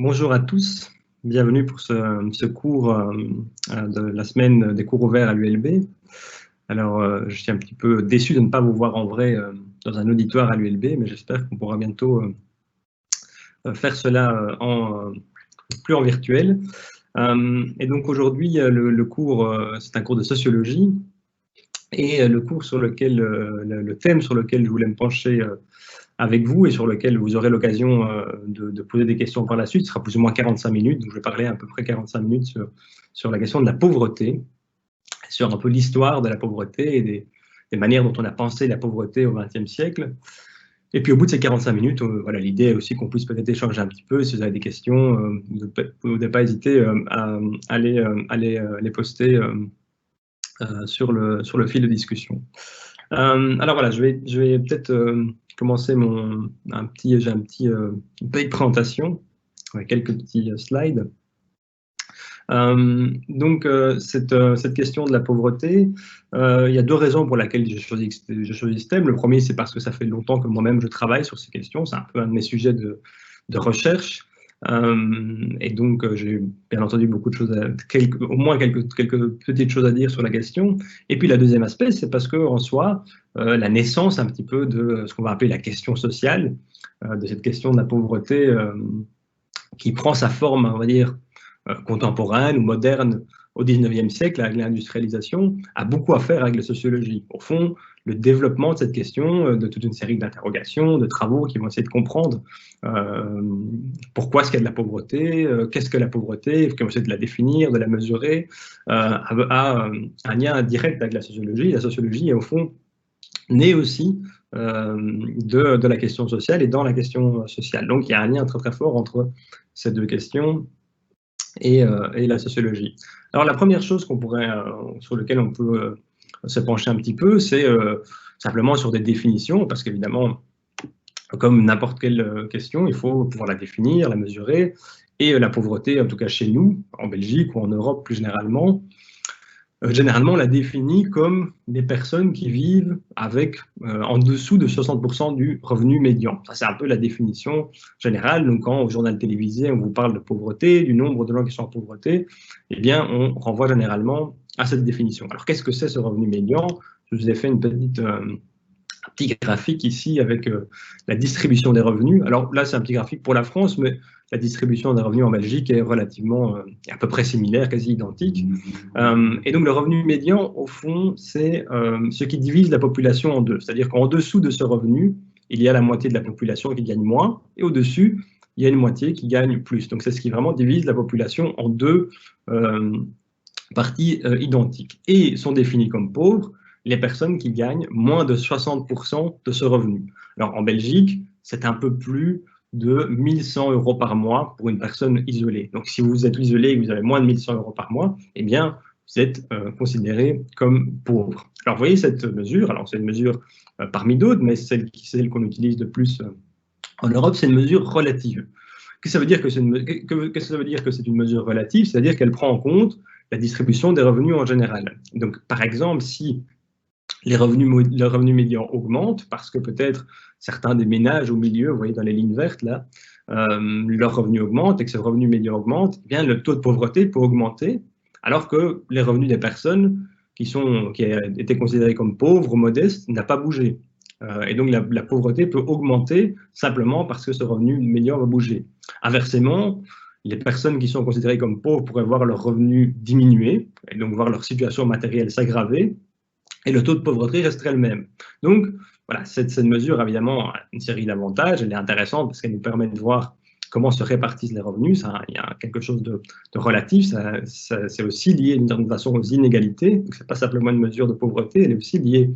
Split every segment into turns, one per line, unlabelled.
Bonjour à tous, bienvenue pour ce cours de la semaine des cours ouverts à l'ULB. Alors, je suis un petit peu déçu de ne pas vous voir en vrai dans un auditoire à l'ULB, mais j'espère qu'on pourra bientôt faire cela plus en virtuel. Et donc aujourd'hui, le cours, c'est un cours de sociologie, et le cours sur lequel, le thème sur lequel je voulais me pencher avec vous et sur lequel vous aurez l'occasion de poser des questions par la suite, sera plus ou moins 45 minutes. Donc je vais parler à peu près 45 minutes sur la question de la pauvreté, sur un peu l'histoire de la pauvreté et des manières dont on a pensé la pauvreté au XXe siècle. Et puis au bout de ces 45 minutes, voilà, l'idée est aussi qu'on puisse peut-être échanger un petit peu. Si vous avez des questions, vous n'avez pas hésité à les poster sur le fil de discussion. Alors voilà, je vais peut-être commencer une petite présentation avec quelques petits slides. Donc cette question de la pauvreté, il y a deux raisons pour lesquelles j'ai choisi ce thème. Le premier, c'est parce que ça fait longtemps que moi-même je travaille sur ces questions. C'est un peu un de mes sujets de recherche. Et donc, j'ai bien entendu beaucoup de choses, au moins quelques petites choses à dire sur la question. Et puis, le deuxième aspect, c'est parce qu'en soi, la naissance un petit peu de ce qu'on va appeler la question sociale, de cette question de la pauvreté qui prend sa forme, on va dire, contemporaine ou moderne au XIXe siècle, avec l'industrialisation, a beaucoup à faire avec la sociologie. Au fond, le développement de cette question, de toute une série d'interrogations, de travaux qui vont essayer de comprendre pourquoi est-ce qu'il y a de la pauvreté, qu'est-ce que la pauvreté, qui vont essayer de la définir, de la mesurer, a un lien direct avec la sociologie. La sociologie est au fond née aussi de la question sociale et dans la question sociale. Donc il y a un lien très très fort entre ces deux questions et la sociologie. Alors la première chose sur laquelle on peut se pencher un petit peu, c'est simplement sur des définitions, parce qu'évidemment, comme n'importe quelle question, il faut pouvoir la définir, la mesurer, et la pauvreté, en tout cas chez nous, en Belgique ou en Europe plus généralement, généralement on la définit comme des personnes qui vivent avec en dessous de 60% du revenu médian. Ça, c'est un peu la définition générale. Donc, quand au journal télévisé, on vous parle de pauvreté, du nombre de gens qui sont en pauvreté, eh bien, on renvoie généralement à cette définition. Alors, qu'est-ce que c'est ce revenu médian? Je vous ai fait un petit graphique ici avec la distribution des revenus. Alors là, c'est un petit graphique pour la France, mais la distribution des revenus en Belgique est relativement à peu près similaire, quasi identique. Et donc le revenu médian, au fond, c'est ce qui divise la population en deux. C'est-à-dire qu'en dessous de ce revenu, il y a la moitié de la population qui gagne moins, et au-dessus, il y a une moitié qui gagne plus. Donc c'est ce qui vraiment divise la population en deux parties identiques. Et sont définies comme pauvres les personnes qui gagnent moins de 60% de ce revenu. Alors en Belgique, c'est un peu plus de 1100 € par mois pour une personne isolée. Donc si vous êtes isolé et que vous avez moins de 1100 € par mois, eh bien, vous êtes considéré comme pauvre. Alors vous voyez cette mesure, alors c'est une mesure parmi d'autres, mais celle qu'on utilise de plus en Europe, c'est une mesure relative. Qu'est-ce que ça veut dire que c'est une mesure relative? C'est-à-dire qu'elle prend en compte la distribution des revenus en général. Donc par exemple, si le revenu médian augmente parce que peut-être certains des ménages au milieu, vous voyez dans les lignes vertes là, leur revenu augmente et que ce revenu médian augmente, eh bien le taux de pauvreté peut augmenter, alors que les revenus des personnes qui étaient considérées comme pauvres ou modestes n'a pas bougé. Et donc la pauvreté peut augmenter simplement parce que ce revenu médian va bouger. Inversement, les personnes qui sont considérées comme pauvres pourraient voir leur revenu diminuer et donc voir leur situation matérielle s'aggraver, et le taux de pauvreté resterait le même. Donc, voilà, cette mesure a évidemment une série d'avantages. Elle est intéressante parce qu'elle nous permet de voir comment se répartissent les revenus. Il y a quelque chose de relatif. C'est aussi lié d'une certaine façon aux inégalités. Donc, ce n'est pas simplement une mesure de pauvreté, elle est aussi liée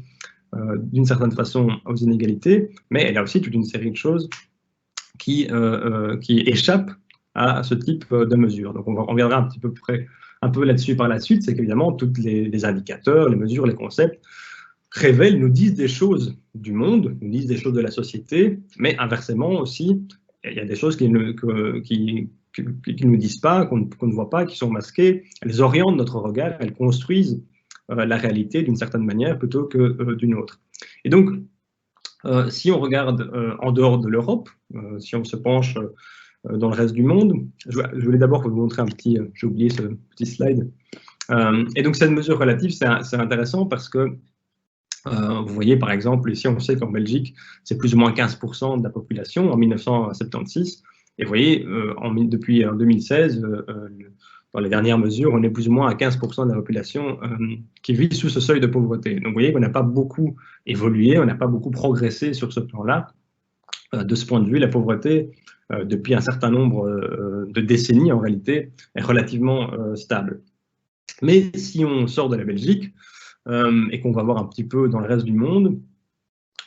d'une certaine façon aux inégalités, mais elle a aussi toute une série de choses qui échappent à ce type de mesure. Donc, on reviendra un petit peu près un peu là-dessus par la suite, c'est qu'évidemment, tous les indicateurs, les mesures, les concepts nous disent des choses du monde, nous disent des choses de la société, mais inversement aussi, il y a des choses qui ne nous disent pas, qu'on ne voit pas, qui sont masquées. Elles orientent notre regard, elles construisent la réalité d'une certaine manière plutôt que d'une autre. Et donc, si on regarde en dehors de l'Europe, si on se penche dans le reste du monde. Je voulais d'abord vous montrer un petit, j'ai oublié ce petit slide. Et donc cette mesure relative, c'est intéressant parce que vous voyez par exemple, ici on sait qu'en Belgique, c'est plus ou moins 15% de la population en 1976. Et vous voyez, depuis 2016, dans les dernières mesures, on est plus ou moins à 15% de la population qui vit sous ce seuil de pauvreté. Donc vous voyez qu'on n'a pas beaucoup évolué, on n'a pas beaucoup progressé sur ce plan-là. De ce point de vue, la pauvreté, depuis un certain nombre de décennies, en réalité, est relativement stable. Mais si on sort de la Belgique et qu'on va voir un petit peu dans le reste du monde,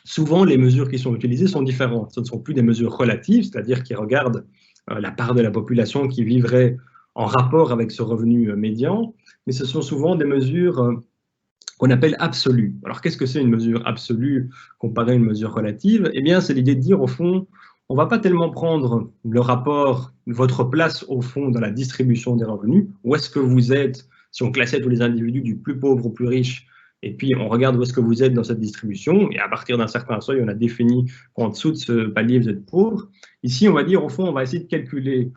souvent les mesures qui sont utilisées sont différentes. Ce ne sont plus des mesures relatives, c'est-à-dire qui regardent la part de la population qui vivrait en rapport avec ce revenu médian, mais ce sont souvent des mesures qu'on appelle absolues. Alors qu'est-ce que c'est une mesure absolue comparée à une mesure relative? Eh bien, c'est l'idée de dire, au fond, on ne va pas tellement prendre le rapport, votre place au fond dans la distribution des revenus, où est-ce que vous êtes, si on classait tous les individus du plus pauvre au plus riche, et puis on regarde où est-ce que vous êtes dans cette distribution, et à partir d'un certain seuil, on a défini qu'en dessous de ce palier, vous êtes pauvre. Ici, on va dire, au fond, on va essayer de calculer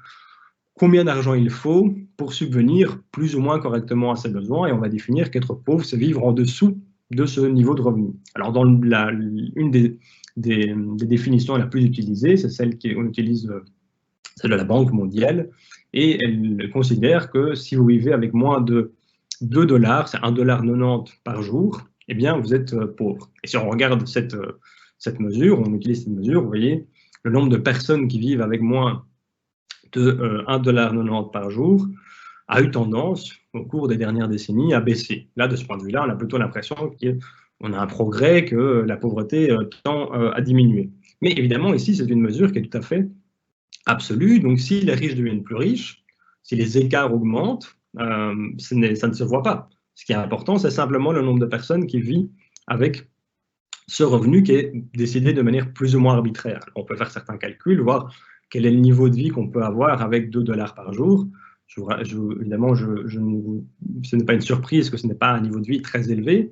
combien d'argent il faut pour subvenir plus ou moins correctement à ses besoins, et on va définir qu'être pauvre, c'est vivre en dessous de ce niveau de revenu. Alors, dans une des définitions la plus utilisée, c'est celle qu'on utilise, celle de la Banque mondiale, et elle considère que si vous vivez avec moins de 2 $, c'est 1,90 $ par jour, eh bien, vous êtes pauvre. Et si on regarde cette mesure, on utilise cette mesure, vous voyez, le nombre de personnes qui vivent avec moins de 1,90 $ par jour a eu tendance, au cours des dernières décennies, à baisser. Là, de ce point de vue-là, on a plutôt l'impression qu'on a un progrès, que la pauvreté tend à diminuer. Mais évidemment, ici, c'est une mesure qui est tout à fait absolue. Donc, si les riches deviennent plus riches, si les écarts augmentent, ça ne se voit pas. Ce qui est important, c'est simplement le nombre de personnes qui vivent avec ce revenu qui est décidé de manière plus ou moins arbitraire. On peut faire certains calculs, voir quel est le niveau de vie qu'on peut avoir avec 2 $ par jour. Évidemment, ce n'est pas une surprise que ce n'est pas un niveau de vie très élevé,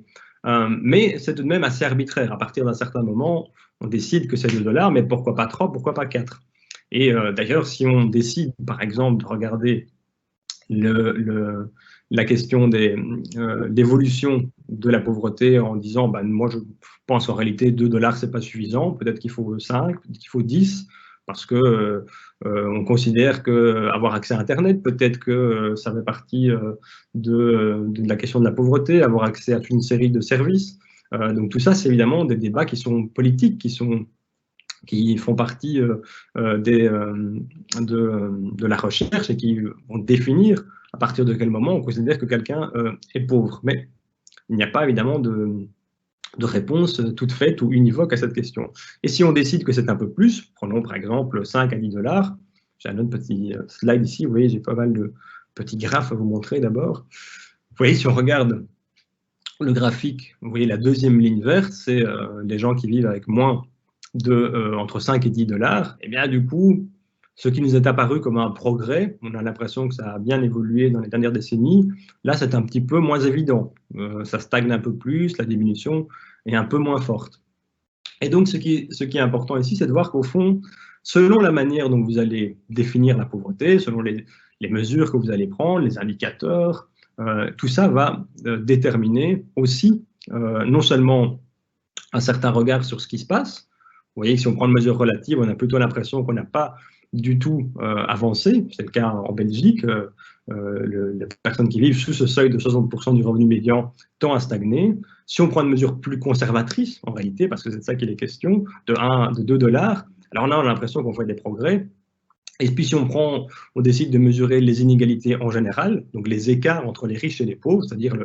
mais c'est tout de même assez arbitraire. À partir d'un certain moment, on décide que c'est 2 $, mais pourquoi pas 3, pourquoi pas 4? Et d'ailleurs, si on décide, par exemple, de regarder la question d'évolution de la pauvreté en disant, ben, moi je pense en réalité 2 $, c'est pas suffisant, peut-être qu'il faut 5, peut-être qu'il faut 10, parce que on considère qu'avoir accès à Internet, peut-être que ça fait partie de la question de la pauvreté, avoir accès à toute une série de services. Donc tout ça, c'est évidemment des débats qui sont politiques, qui font partie de la recherche et qui vont définir à partir de quel moment on considère que quelqu'un est pauvre. Mais il n'y a pas évidemment de réponse toute faite ou univoque à cette question. Et si on décide que c'est un peu plus, prenons par exemple 5 à 10 $, j'ai un autre petit slide ici, vous voyez, j'ai pas mal de petits graphes à vous montrer d'abord. Vous voyez, si on regarde le graphique, vous voyez la deuxième ligne verte, c'est les gens qui vivent avec moins entre 5 et 10 $, et bien du coup, ce qui nous est apparu comme un progrès, on a l'impression que ça a bien évolué dans les dernières décennies, là c'est un petit peu moins évident, ça stagne un peu plus, la diminution est un peu moins forte. Et donc ce qui est important ici, c'est de voir qu'au fond, selon la manière dont vous allez définir la pauvreté, selon les mesures que vous allez prendre, les indicateurs, tout ça va déterminer aussi non seulement un certain regard sur ce qui se passe. Vous voyez que si on prend une mesure relative, on a plutôt l'impression qu'on n'a pas du tout avancé. C'est le cas en Belgique. Les personnes qui vivent sous ce seuil de 60% du revenu médian tend à stagner. Si on prend une mesure plus conservatrice, en réalité, parce que c'est de ça qu'il est question, de 2 $, alors là, on a l'impression qu'on fait des progrès. Et puis si on décide de mesurer les inégalités en général, donc les écarts entre les riches et les pauvres, c'est-à-dire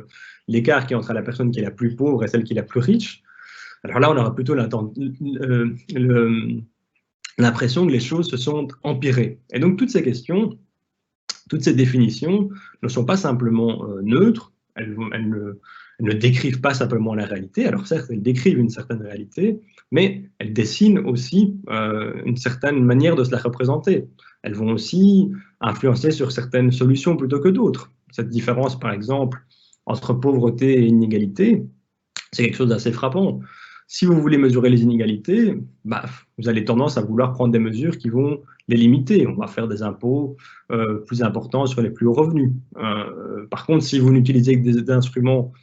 l'écart qui est entre la personne qui est la plus pauvre et celle qui est la plus riche, alors là, on aura plutôt l'impression que les choses se sont empirées. Et donc, toutes ces questions, toutes ces définitions ne sont pas simplement neutres, elles ne décrivent pas simplement la réalité. Alors certes, elles décrivent une certaine réalité, mais elles dessinent aussi une certaine manière de se la représenter. Elles vont aussi influencer sur certaines solutions plutôt que d'autres. Cette différence, par exemple, entre pauvreté et inégalité, c'est quelque chose d'assez frappant. Si vous voulez mesurer les inégalités, vous avez tendance à vouloir prendre des mesures qui vont les limiter. On va faire des impôts plus importants sur les plus hauts revenus. Par contre, si vous n'utilisez que des instruments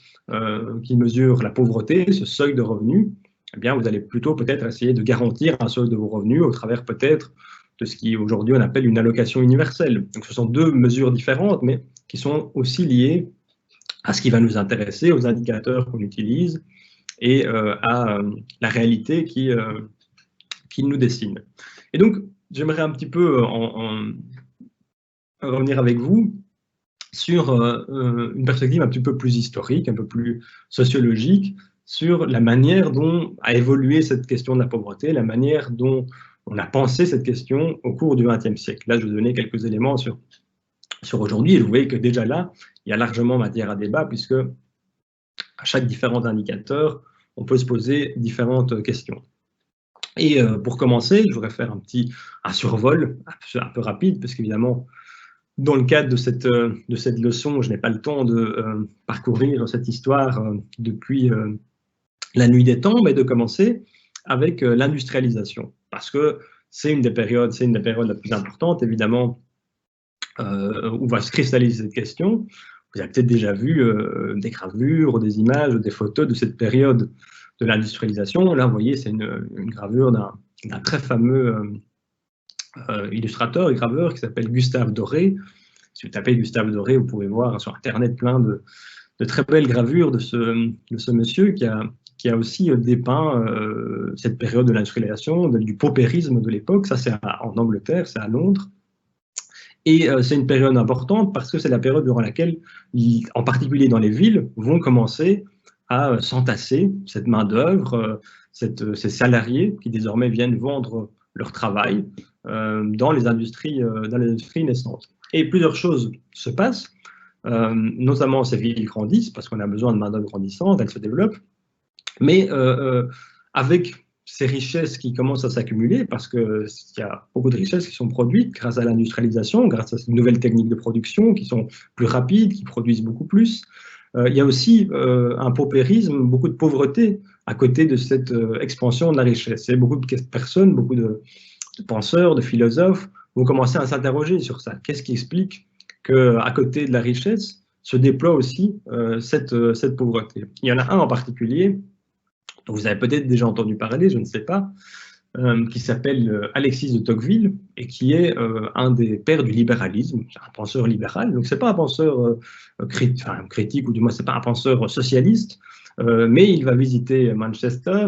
qui mesurent la pauvreté, ce seuil de revenus, eh bien, vous allez plutôt peut-être essayer de garantir un seuil de vos revenus au travers peut-être de ce qui aujourd'hui on appelle une allocation universelle. Donc ce sont deux mesures différentes, mais qui sont aussi liées à ce qui va nous intéresser, aux indicateurs qu'on utilise et à la réalité qui nous dessine. Et donc, j'aimerais un petit peu revenir avec vous sur une perspective un petit peu plus historique, un peu plus sociologique, sur la manière dont a évolué cette question de la pauvreté, la manière dont on a pensé cette question au cours du XXe siècle. Là, je vais vous donner quelques éléments sur aujourd'hui, et vous voyez que déjà là, il y a largement matière à débat, puisque à chaque différent indicateur, on peut se poser différentes questions. Et pour commencer, je voudrais faire un survol un peu rapide, parce qu'évidemment, dans le cadre de cette leçon, je n'ai pas le temps de parcourir cette histoire depuis la nuit des temps, mais de commencer avec l'industrialisation, parce que c'est une des périodes la plus importante, évidemment, où va se cristalliser cette question. Vous avez peut-être déjà vu des gravures, des images, des photos de cette période de l'industrialisation. Là, vous voyez, c'est une gravure d'un très fameux illustrateur et graveur qui s'appelle Gustave Doré. Si vous tapez Gustave Doré, vous pouvez voir sur Internet plein de très belles gravures de ce monsieur qui a aussi dépeint cette période de l'industrialisation, du paupérisme de l'époque. Ça, c'est en Angleterre, c'est à Londres. Et c'est une période importante parce que c'est la période durant laquelle, en particulier dans les villes, vont commencer à s'entasser cette main-d'œuvre, ces salariés qui désormais viennent vendre leur travail dans les industries naissantes. Et plusieurs choses se passent, notamment ces villes grandissent parce qu'on a besoin de main-d'œuvre grandissante, elles se développent, mais avec ces richesses qui commencent à s'accumuler, parce qu'il y a beaucoup de richesses qui sont produites grâce à l'industrialisation, grâce à ces nouvelles techniques de production qui sont plus rapides, qui produisent beaucoup plus. Il y a aussi un paupérisme, beaucoup de pauvreté à côté de cette expansion de la richesse. Et beaucoup de personnes, beaucoup de penseurs, de philosophes vont commencer à s'interroger sur ça. Qu'est-ce qui explique qu'à côté de la richesse se déploie aussi cette pauvreté? Il y en a un en particulier dont vous avez peut-être déjà entendu parler, je ne sais pas, qui s'appelle Alexis de Tocqueville et qui est un des pères du libéralisme, un penseur libéral. Donc, ce n'est pas un penseur critique, ou du moins, ce n'est pas un penseur socialiste, mais il va visiter Manchester.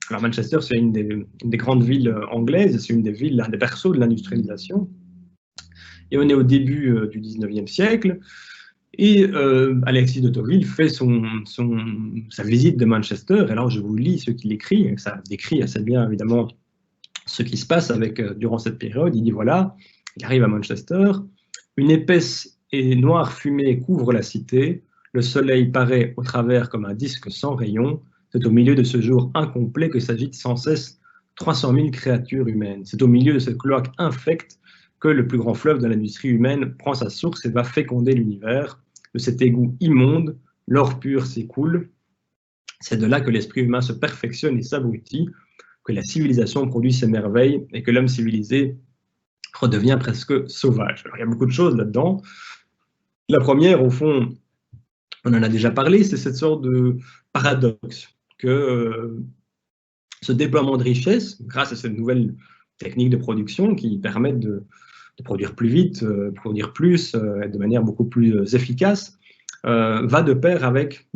Alors, Manchester, c'est une des grandes villes anglaises, c'est une des villes, l'un des berceaux de l'industrialisation. Et on est au début du 19e siècle. Et Alexis de Tocqueville fait sa visite de Manchester, et alors je vous lis ce qu'il écrit, ça décrit assez bien évidemment ce qui se passe durant cette période. Il dit voilà, il arrive à Manchester, une épaisse et noire fumée couvre la cité, le soleil paraît au travers comme un disque sans rayons, c'est au milieu de ce jour incomplet que s'agitent sans cesse 300 000 créatures humaines. C'est au milieu de cette cloaque infecte que le plus grand fleuve de l'industrie humaine prend sa source et va féconder l'univers. De cet égout immonde, l'or pur s'écoule. C'est de là que l'esprit humain se perfectionne et s'abrutit, que la civilisation produit ses merveilles et que l'homme civilisé redevient presque sauvage. Alors, il y a beaucoup de choses là-dedans. La première, au fond, on en a déjà parlé, c'est cette sorte de paradoxe que ce déploiement de richesse, grâce à cette nouvelle technique de production qui permettent de produire plus vite, produire plus, de manière beaucoup plus efficace, va de pair avec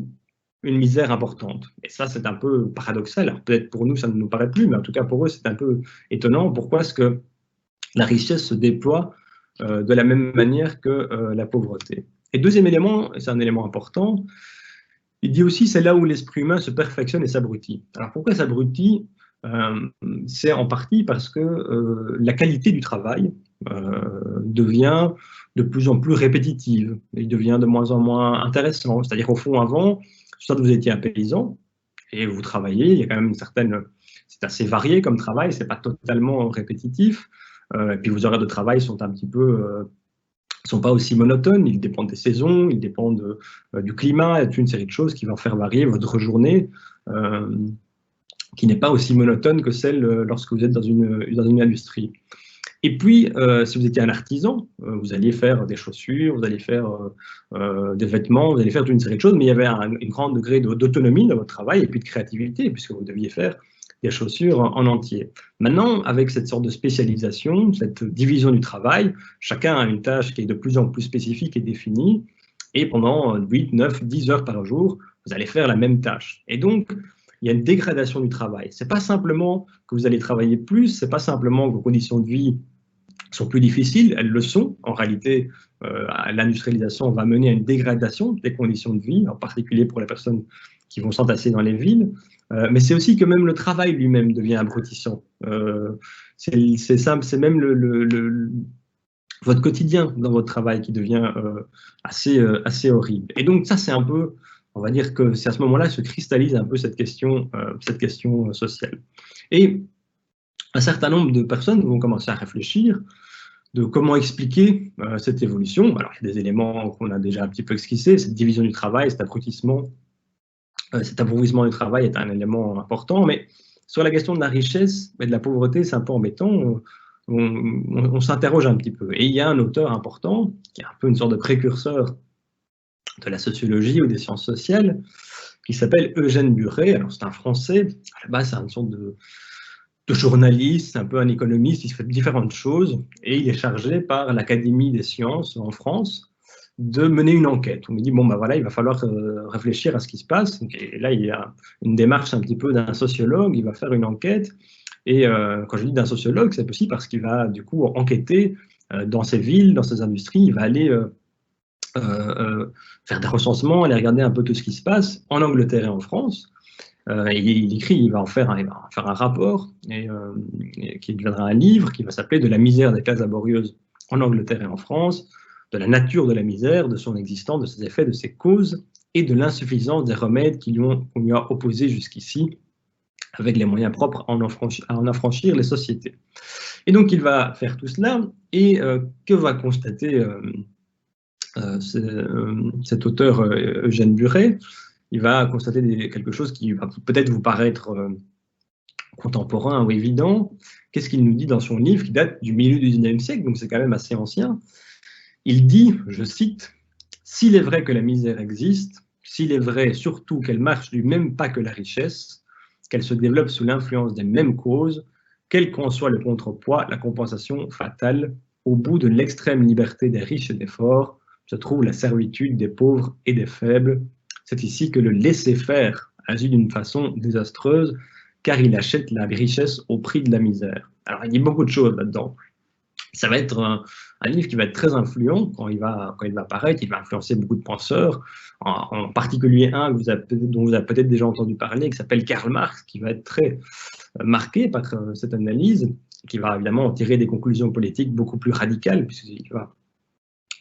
une misère importante. Et ça, c'est un peu paradoxal. Alors peut-être pour nous, ça ne nous paraît plus, mais en tout cas pour eux, c'est un peu étonnant. Pourquoi est-ce que la richesse se déploie de la même manière que la pauvreté? Et deuxième élément, et c'est un élément important, il dit aussi c'est là où l'esprit humain se perfectionne et s'abrutit. Alors pourquoi s'abrutit? C'est en partie parce que la qualité du travail devient de plus en plus répétitive, il devient de moins en moins intéressant. C'est-à-dire au fond, avant, soit vous étiez un paysan et vous travaillez, il y a quand même une certaine... C'est assez varié comme travail, c'est pas totalement répétitif, et puis vos horaires de travail sont un petit peu... sont pas aussi monotones, ils dépendent des saisons, ils dépendent du climat, et toute une série de choses qui vont faire varier votre journée qui n'est pas aussi monotone que celle lorsque vous êtes dans une industrie. Et puis, si vous étiez un artisan, vous alliez faire des chaussures, vous alliez faire des vêtements, vous alliez faire toute une série de choses, mais il y avait un grand degré d'autonomie dans votre travail et puis de créativité, puisque vous deviez faire des chaussures en entier. Maintenant, avec cette sorte de spécialisation, cette division du travail, chacun a une tâche qui est de plus en plus spécifique et définie, et pendant 8, 9, 10 heures par jour, vous allez faire la même tâche. Et donc, il y a une dégradation du travail. Ce n'est pas simplement que vous allez travailler plus, ce n'est pas simplement que vos conditions de vie sont plus difficiles, elles le sont. En réalité, l'industrialisation va mener à une dégradation des conditions de vie, en particulier pour les personnes qui vont s'entasser dans les villes. Mais c'est aussi que même le travail lui-même devient abrutissant. C'est simple, c'est même votre quotidien dans votre travail qui devient assez horrible. Et donc ça, c'est un peu, on va dire que c'est à ce moment-là que se cristallise un peu cette question sociale. Et un certain nombre de personnes vont commencer à réfléchir de comment expliquer cette évolution. Alors, il y a des éléments qu'on a déjà un petit peu esquissés, cette division du travail, cet appauvrissement du travail est un élément important, mais sur la question de la richesse et de la pauvreté, c'est un peu embêtant. On s'interroge un petit peu. Et il y a un auteur important, qui est un peu une sorte de précurseur de la sociologie ou des sciences sociales, qui s'appelle Eugène Buret. Alors, c'est un Français, à la base, c'est une sorte de journaliste, un peu un économiste, il fait différentes choses, et il est chargé par l'Académie des sciences en France de mener une enquête. On me dit, bon, ben voilà, il va falloir réfléchir à ce qui se passe. Et là, il y a une démarche un petit peu d'un sociologue, il va faire une enquête, et quand je dis d'un sociologue, c'est aussi parce qu'il va du coup enquêter dans ces villes, dans ces industries, il va aller faire des recensements, aller regarder un peu tout ce qui se passe en Angleterre et en France. Il écrit, il va en faire un rapport qui deviendra un livre qui va s'appeler « De la misère des classes laborieuses en Angleterre et en France, de la nature de la misère, de son existence, de ses effets, de ses causes et de l'insuffisance des remèdes qu'on lui a opposés jusqu'ici avec les moyens propres à en affranchir les sociétés ». Et donc il va faire tout cela, et que va constater cet auteur Eugène Buret? Il va constater quelque chose qui va peut-être vous paraître contemporain ou évident. Qu'est-ce qu'il nous dit dans son livre qui date du milieu du XIXe siècle, donc c'est quand même assez ancien? Il dit, je cite, « S'il est vrai que la misère existe, s'il est vrai surtout qu'elle marche du même pas que la richesse, qu'elle se développe sous l'influence des mêmes causes, quel qu'en soit le contrepoids, la compensation fatale, au bout de l'extrême liberté des riches et des forts, se trouve la servitude des pauvres et des faibles. C'est ici que le laisser-faire agit d'une façon désastreuse, car il achète la richesse au prix de la misère. » Alors, il dit beaucoup de choses là-dedans. Ça va être un livre qui va être très influent quand il va paraître. Il va influencer beaucoup de penseurs, en particulier un dont vous avez peut-être déjà entendu parler, qui s'appelle Karl Marx, qui va être très marqué par cette analyse, qui va évidemment en tirer des conclusions politiques beaucoup plus radicales, puisqu'il va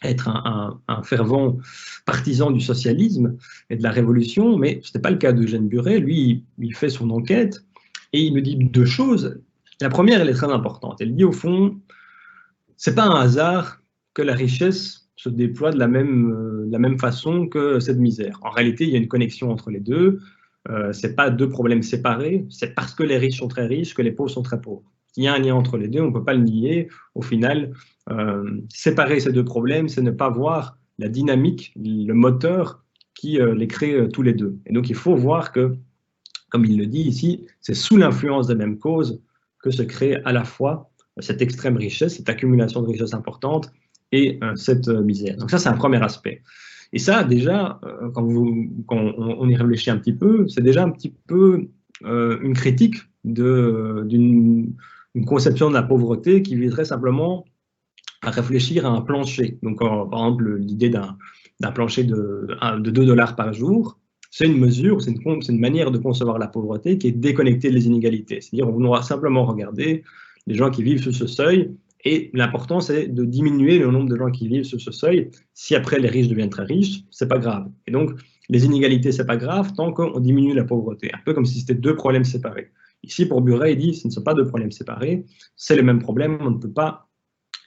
être un fervent partisan du socialisme et de la révolution, mais ce n'était pas le cas d'Eugène Buret. Lui, il fait son enquête et il me dit deux choses. La première, elle est très importante. Elle dit au fond, c'est pas un hasard que la richesse se déploie de la même façon que cette misère. En réalité, il y a une connexion entre les deux. C'est pas deux problèmes séparés. C'est parce que les riches sont très riches que les pauvres sont très pauvres. Il y a un lien entre les deux, on ne peut pas le nier. Au final, séparer ces deux problèmes, c'est ne pas voir la dynamique, le moteur qui les crée tous les deux. Et donc, il faut voir que, comme il le dit ici, c'est sous l'influence des mêmes causes que se crée à la fois cette extrême richesse, cette accumulation de richesse importante et cette misère. Donc ça, c'est un premier aspect. Et ça, déjà, quand on y réfléchit un petit peu, c'est déjà un petit peu une critique d'une conception de la pauvreté qui viserait simplement à réfléchir à un plancher. Donc, par exemple, l'idée d'un plancher de 2 $ par jour, c'est une mesure, c'est une manière de concevoir la pauvreté qui est déconnectée des inégalités. C'est-à-dire, on va simplement regarder les gens qui vivent sous ce seuil, et l'important, c'est de diminuer le nombre de gens qui vivent sous ce seuil. Si après, les riches deviennent très riches, c'est pas grave. Et donc, les inégalités, c'est pas grave tant qu'on diminue la pauvreté. Un peu comme si c'était deux problèmes séparés. Ici, pour Buret, il dit, ce ne sont pas deux problèmes séparés, c'est le même problème, on ne peut pas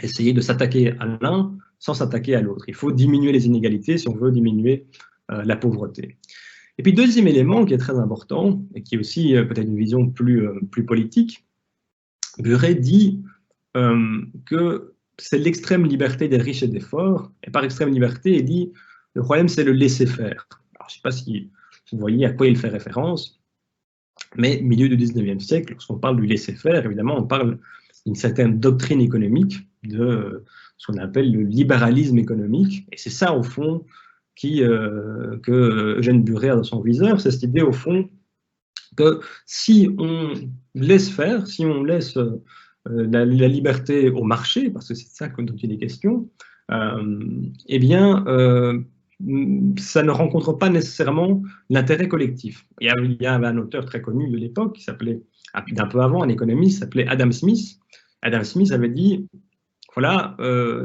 essayer de s'attaquer à l'un sans s'attaquer à l'autre. Il faut diminuer les inégalités si on veut diminuer la pauvreté. Et puis, deuxième élément qui est très important, et qui est aussi peut-être une vision plus politique, Buret dit que c'est l'extrême liberté des riches et des forts, et par extrême liberté, il dit le problème c'est le laisser-faire. Alors, je ne sais pas si vous voyez à quoi il fait référence, mais milieu du 19e siècle, lorsqu'on parle du laisser-faire, évidemment, on parle d'une certaine doctrine économique, de ce qu'on appelle le libéralisme économique, et c'est ça, au fond, que Eugène Buret a dans son viseur, c'est cette idée, au fond, que si on laisse faire, si on laisse la liberté au marché, parce que c'est ça dont il est question, eh bien, ça ne rencontre pas nécessairement l'intérêt collectif. Il y avait un auteur très connu de l'époque, qui s'appelait, d'un peu avant, un économiste, qui s'appelait Adam Smith. Adam Smith avait dit, voilà,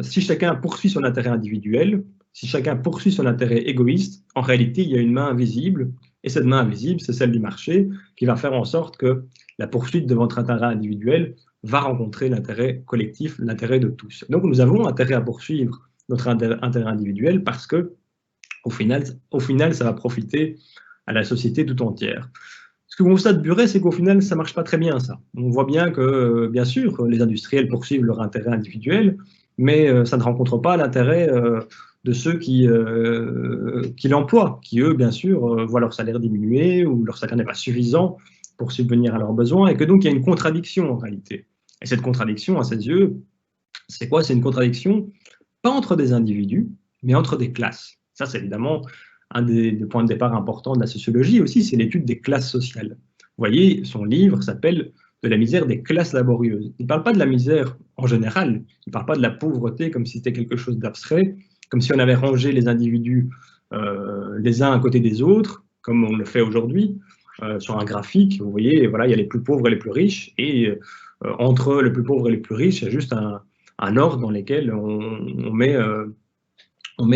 si chacun poursuit son intérêt individuel, si chacun poursuit son intérêt égoïste, en réalité, il y a une main invisible, et cette main invisible, c'est celle du marché, qui va faire en sorte que la poursuite de votre intérêt individuel va rencontrer l'intérêt collectif, l'intérêt de tous. Donc, nous avons intérêt à poursuivre notre intérêt individuel parce que, au final, ça va profiter à la société tout entière. Ce que constate Buret, c'est qu'au final, ça ne marche pas très bien, ça. On voit bien que, bien sûr, les industriels poursuivent leur intérêt individuel, mais ça ne rencontre pas l'intérêt de ceux qui l'emploient, qui, eux, bien sûr, voient leur salaire diminuer ou leur salaire n'est pas suffisant pour subvenir à leurs besoins, et que donc il y a une contradiction en réalité. Et cette contradiction, à ses yeux, c'est quoi? C'est une contradiction, pas entre des individus, mais entre des classes. Ça, c'est évidemment un des points de départ importants de la sociologie aussi, c'est l'étude des classes sociales. Vous voyez, son livre s'appelle « De la misère des classes laborieuses ». Il ne parle pas de la misère en général, il ne parle pas de la pauvreté comme si c'était quelque chose d'abstrait, comme si on avait rangé les individus les uns à côté des autres, comme on le fait aujourd'hui, sur un graphique. Vous voyez, voilà, il y a les plus pauvres et les plus riches, et entre les plus pauvres et les plus riches, il y a juste un ordre dans lequel on met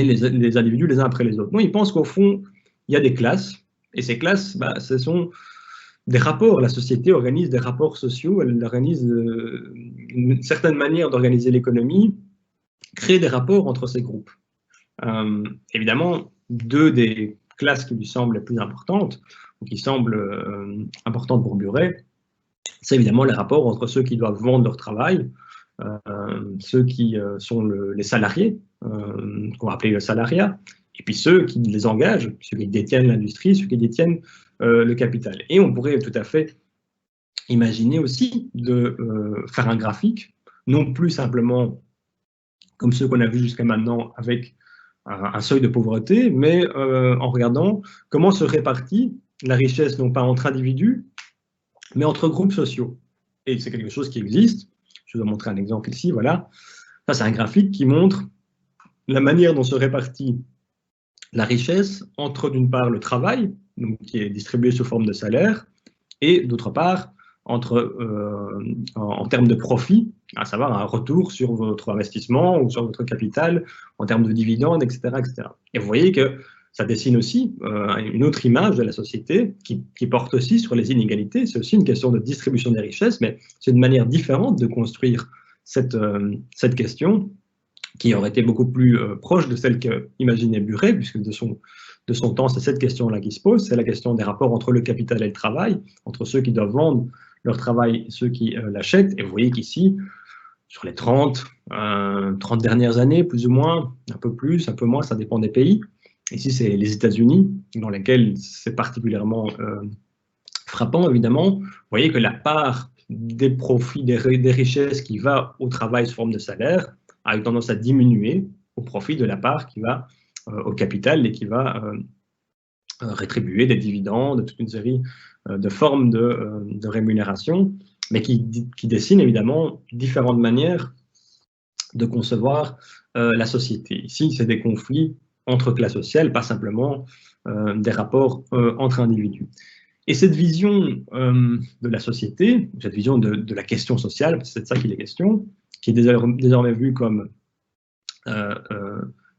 les individus les uns après les autres. Moi, il pense qu'au fond, il y a des classes, et ces classes, ce sont des rapports. La société organise des rapports sociaux, elle organise une certaine manière d'organiser l'économie, créer des rapports entre ces groupes. Évidemment, deux des classes qui lui semblent les plus importantes, ou qui semblent importantes pour Buret, c'est évidemment les rapports entre ceux qui doivent vendre leur travail, ceux qui sont les salariés, qu'on va appeler le salariat, et puis ceux qui les engagent, ceux qui détiennent l'industrie, ceux qui détiennent le capital. Et on pourrait tout à fait imaginer aussi de faire un graphique, non plus simplement comme ceux qu'on a vus jusqu'à maintenant avec un seuil de pauvreté, mais en regardant comment se répartit la richesse, non pas entre individus, mais entre groupes sociaux. Et c'est quelque chose qui existe. Je vais vous montrer un exemple ici, voilà. Ça, c'est un graphique qui montre la manière dont se répartit la richesse entre, d'une part, le travail, donc, qui est distribué sous forme de salaire, et d'autre part, en termes de profit, à savoir un retour sur votre investissement ou sur votre capital, en termes de dividendes, etc., etc. Et vous voyez que ça dessine aussi une autre image de la société qui porte aussi sur les inégalités. C'est aussi une question de distribution des richesses, mais c'est une manière différente de construire cette question qui aurait été beaucoup plus proche de celle qu'imaginait Buret, puisque de son temps, c'est cette question-là qui se pose, c'est la question des rapports entre le capital et le travail, entre ceux qui doivent vendre leur travail et ceux qui l'achètent. Et vous voyez qu'ici, sur les 30 dernières années, plus ou moins, un peu plus, un peu moins, ça dépend des pays. Ici, c'est les États-Unis, dans lesquels c'est particulièrement frappant, évidemment. Vous voyez que la part des profits, des richesses qui va au travail sous forme de salaire a eu tendance à diminuer au profit de la part qui va au capital et qui va rétribuer des dividendes, toute une série de formes de rémunération, mais qui dessinent évidemment différentes manières de concevoir la société. Ici, c'est des conflits entre classes sociales, pas simplement des rapports entre individus. Et cette vision de la société, cette vision de la question sociale, c'est de ça qu'il est question, qui est désormais vue comme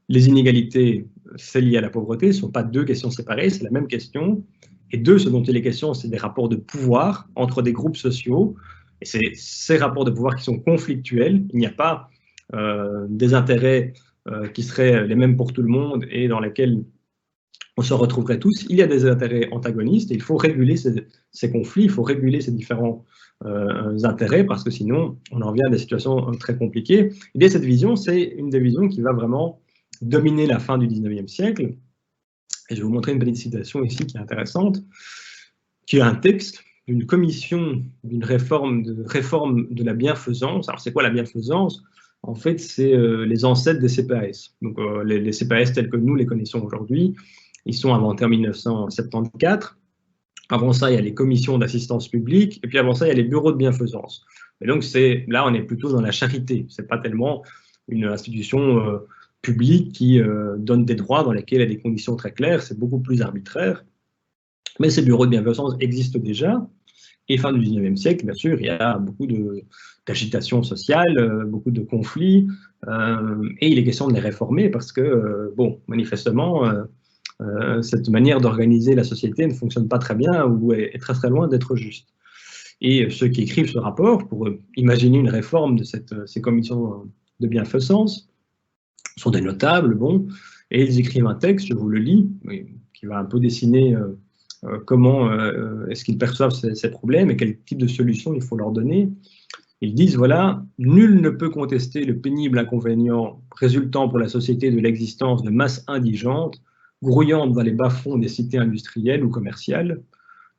les inégalités, c'est lié à la pauvreté, ce ne sont pas deux questions séparées, c'est la même question. Et ce dont il est question, c'est des rapports de pouvoir entre des groupes sociaux. Et c'est ces rapports de pouvoir qui sont conflictuels. Il n'y a pas des intérêts qui seraient les mêmes pour tout le monde et dans lesquels on se retrouverait tous. Il y a des intérêts antagonistes et il faut réguler ces conflits, il faut réguler ces différents intérêts parce que sinon, on en vient à des situations très compliquées. Et bien, cette vision, c'est une des visions qui va vraiment dominer la fin du 19e siècle. Et je vais vous montrer une petite citation ici qui est intéressante, qui est un texte d'une commission d'une réforme de la bienfaisance. Alors, c'est quoi la bienfaisance? En fait, c'est les ancêtres des CPAS. Donc, les CPAS tels que nous les connaissons aujourd'hui, ils sont inventés en 1974. Avant ça, il y a les commissions d'assistance publique, et puis avant ça, il y a les bureaux de bienfaisance. Et donc, là, on est plutôt dans la charité. Ce n'est pas tellement une institution publique qui donne des droits dans lesquels il y a des conditions très claires, c'est beaucoup plus arbitraire. Mais ces bureaux de bienfaisance existent déjà. Et fin du 19e siècle, bien sûr, il y a beaucoup d'agitation sociale, beaucoup de conflits, et il est question de les réformer parce que, bon, manifestement, cette manière d'organiser la société ne fonctionne pas très bien ou est très très loin d'être juste. Et ceux qui écrivent ce rapport pour imaginer une réforme de ces commissions de bienfaisance sont des notables, bon, et ils écrivent un texte, je vous le lis, qui va un peu dessiner comment est-ce qu'ils perçoivent ces problèmes et quel type de solution il faut leur donner. Ils disent, voilà, nul ne peut contester le pénible inconvénient résultant pour la société de l'existence de masses indigentes, grouillantes dans les bas-fonds des cités industrielles ou commerciales.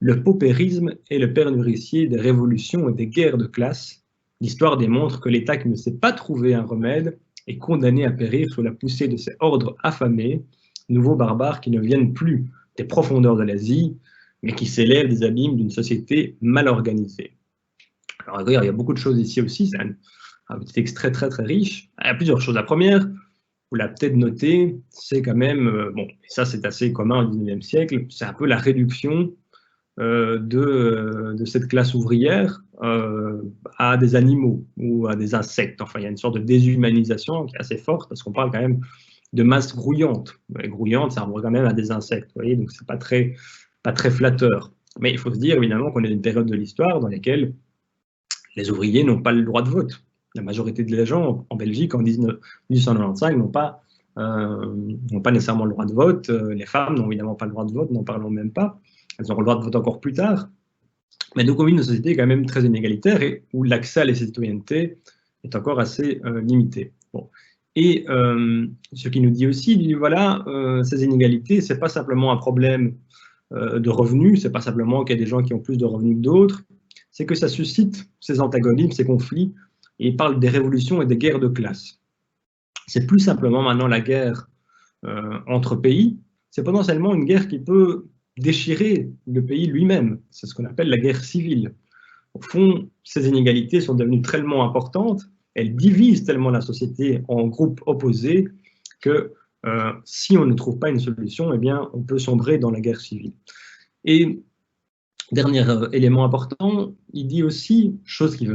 Le paupérisme est le père nourricier des révolutions et des guerres de classe. L'histoire démontre que l'État qui ne sait pas trouver un remède est condamné à périr sous la poussée de ces ordres affamés, nouveaux barbares qui ne viennent plus des profondeurs de l'Asie, mais qui s'élèvent des abîmes d'une société mal organisée. Alors, regarde, il y a beaucoup de choses ici aussi, c'est un petit extrait très très riche. Il y a plusieurs choses. La première, vous l'avez peut-être noté, c'est quand même, bon, et ça c'est assez commun au 19e siècle, c'est un peu la réduction de cette classe ouvrière à des animaux ou à des insectes. Enfin, il y a une sorte de déshumanisation qui est assez forte parce qu'on parle quand même de masse grouillante. Et grouillante, ça renvoie quand même à des insectes, vous voyez, donc c'est pas très flatteur. Mais il faut se dire évidemment qu'on est dans une période de l'histoire dans laquelle les ouvriers n'ont pas le droit de vote. La majorité des gens en Belgique en 1895 n'ont pas nécessairement le droit de vote. Les femmes n'ont évidemment pas le droit de vote, n'en parlons même pas. Elles auront le droit de vote encore plus tard. Mais donc, on vit une société quand même très inégalitaire et où l'accès à la citoyenneté est encore assez limité. Bon. Et ce qui nous dit aussi, voilà, ces inégalités, ce n'est pas simplement un problème de revenus, ce n'est pas simplement qu'il y a des gens qui ont plus de revenus que d'autres, c'est que ça suscite ces antagonismes, ces conflits, et il parle des révolutions et des guerres de classe. C'est plus simplement maintenant la guerre entre pays, c'est potentiellement une guerre qui peut déchirer le pays lui-même. C'est ce qu'on appelle la guerre civile. Au fond, ces inégalités sont devenues tellement importantes, elles divisent tellement la société en groupes opposés que si on ne trouve pas une solution, eh bien, on peut sombrer dans la guerre civile. Et dernier élément important, il dit aussi, chose qui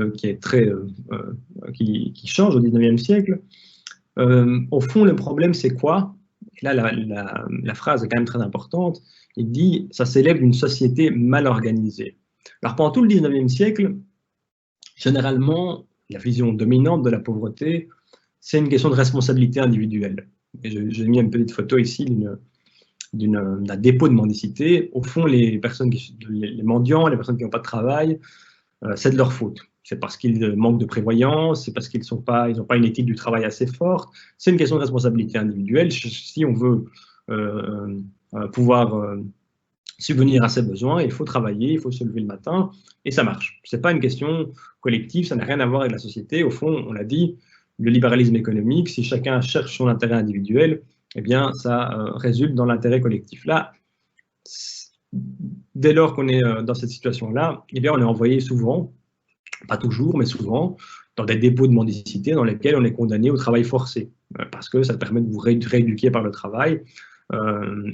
change au 19e siècle, au fond, le problème, c'est quoi? Là, la phrase est quand même très importante. Il dit « ça s'élève d'une société mal organisée ». Alors, pendant tout le 19e siècle, généralement, la vision dominante de la pauvreté, c'est une question de responsabilité individuelle. J'ai mis une petite photo ici d'un dépôt de mendicité. Au fond, les mendiants, les personnes qui n'ont pas de travail, c'est de leur faute. C'est parce qu'ils manquent de prévoyance, c'est parce qu'ils n'ont pas une éthique du travail assez forte. C'est une question de responsabilité individuelle. Si on veut pouvoir subvenir à ses besoins, il faut travailler, il faut se lever le matin, et ça marche. Ce n'est pas une question collective, ça n'a rien à voir avec la société. Au fond, on l'a dit, le libéralisme économique, si chacun cherche son intérêt individuel, eh bien, ça résulte dans l'intérêt collectif. Là, dès lors qu'on est dans cette situation-là, eh bien, on est envoyé souvent, pas toujours, mais souvent, dans des dépôts de mendicité dans lesquels on est condamné au travail forcé, parce que ça permet de vous rééduquer par le travail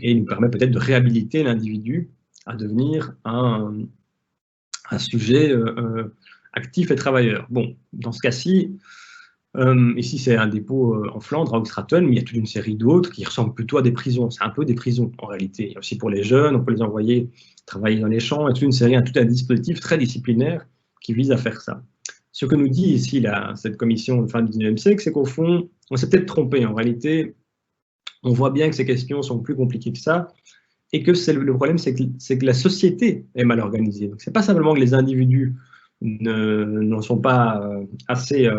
et nous permet peut-être de réhabiliter l'individu à devenir un sujet actif et travailleur. Bon, dans ce cas-ci, ici c'est un dépôt en Flandre, à Hoogstraten, mais il y a toute une série d'autres qui ressemblent plutôt à des prisons. C'est un peu des prisons en réalité. Il y a aussi pour les jeunes, on peut les envoyer travailler dans les champs, il y a toute une série, tout un dispositif très disciplinaire qui vise à faire ça. Ce que nous dit ici cette commission de fin du 19e siècle, c'est qu'au fond, on s'est peut-être trompé. En réalité, on voit bien que ces questions sont plus compliquées que ça, et que le problème, c'est que la société est mal organisée. Donc, ce n'est pas simplement que les individus ne sont pas assez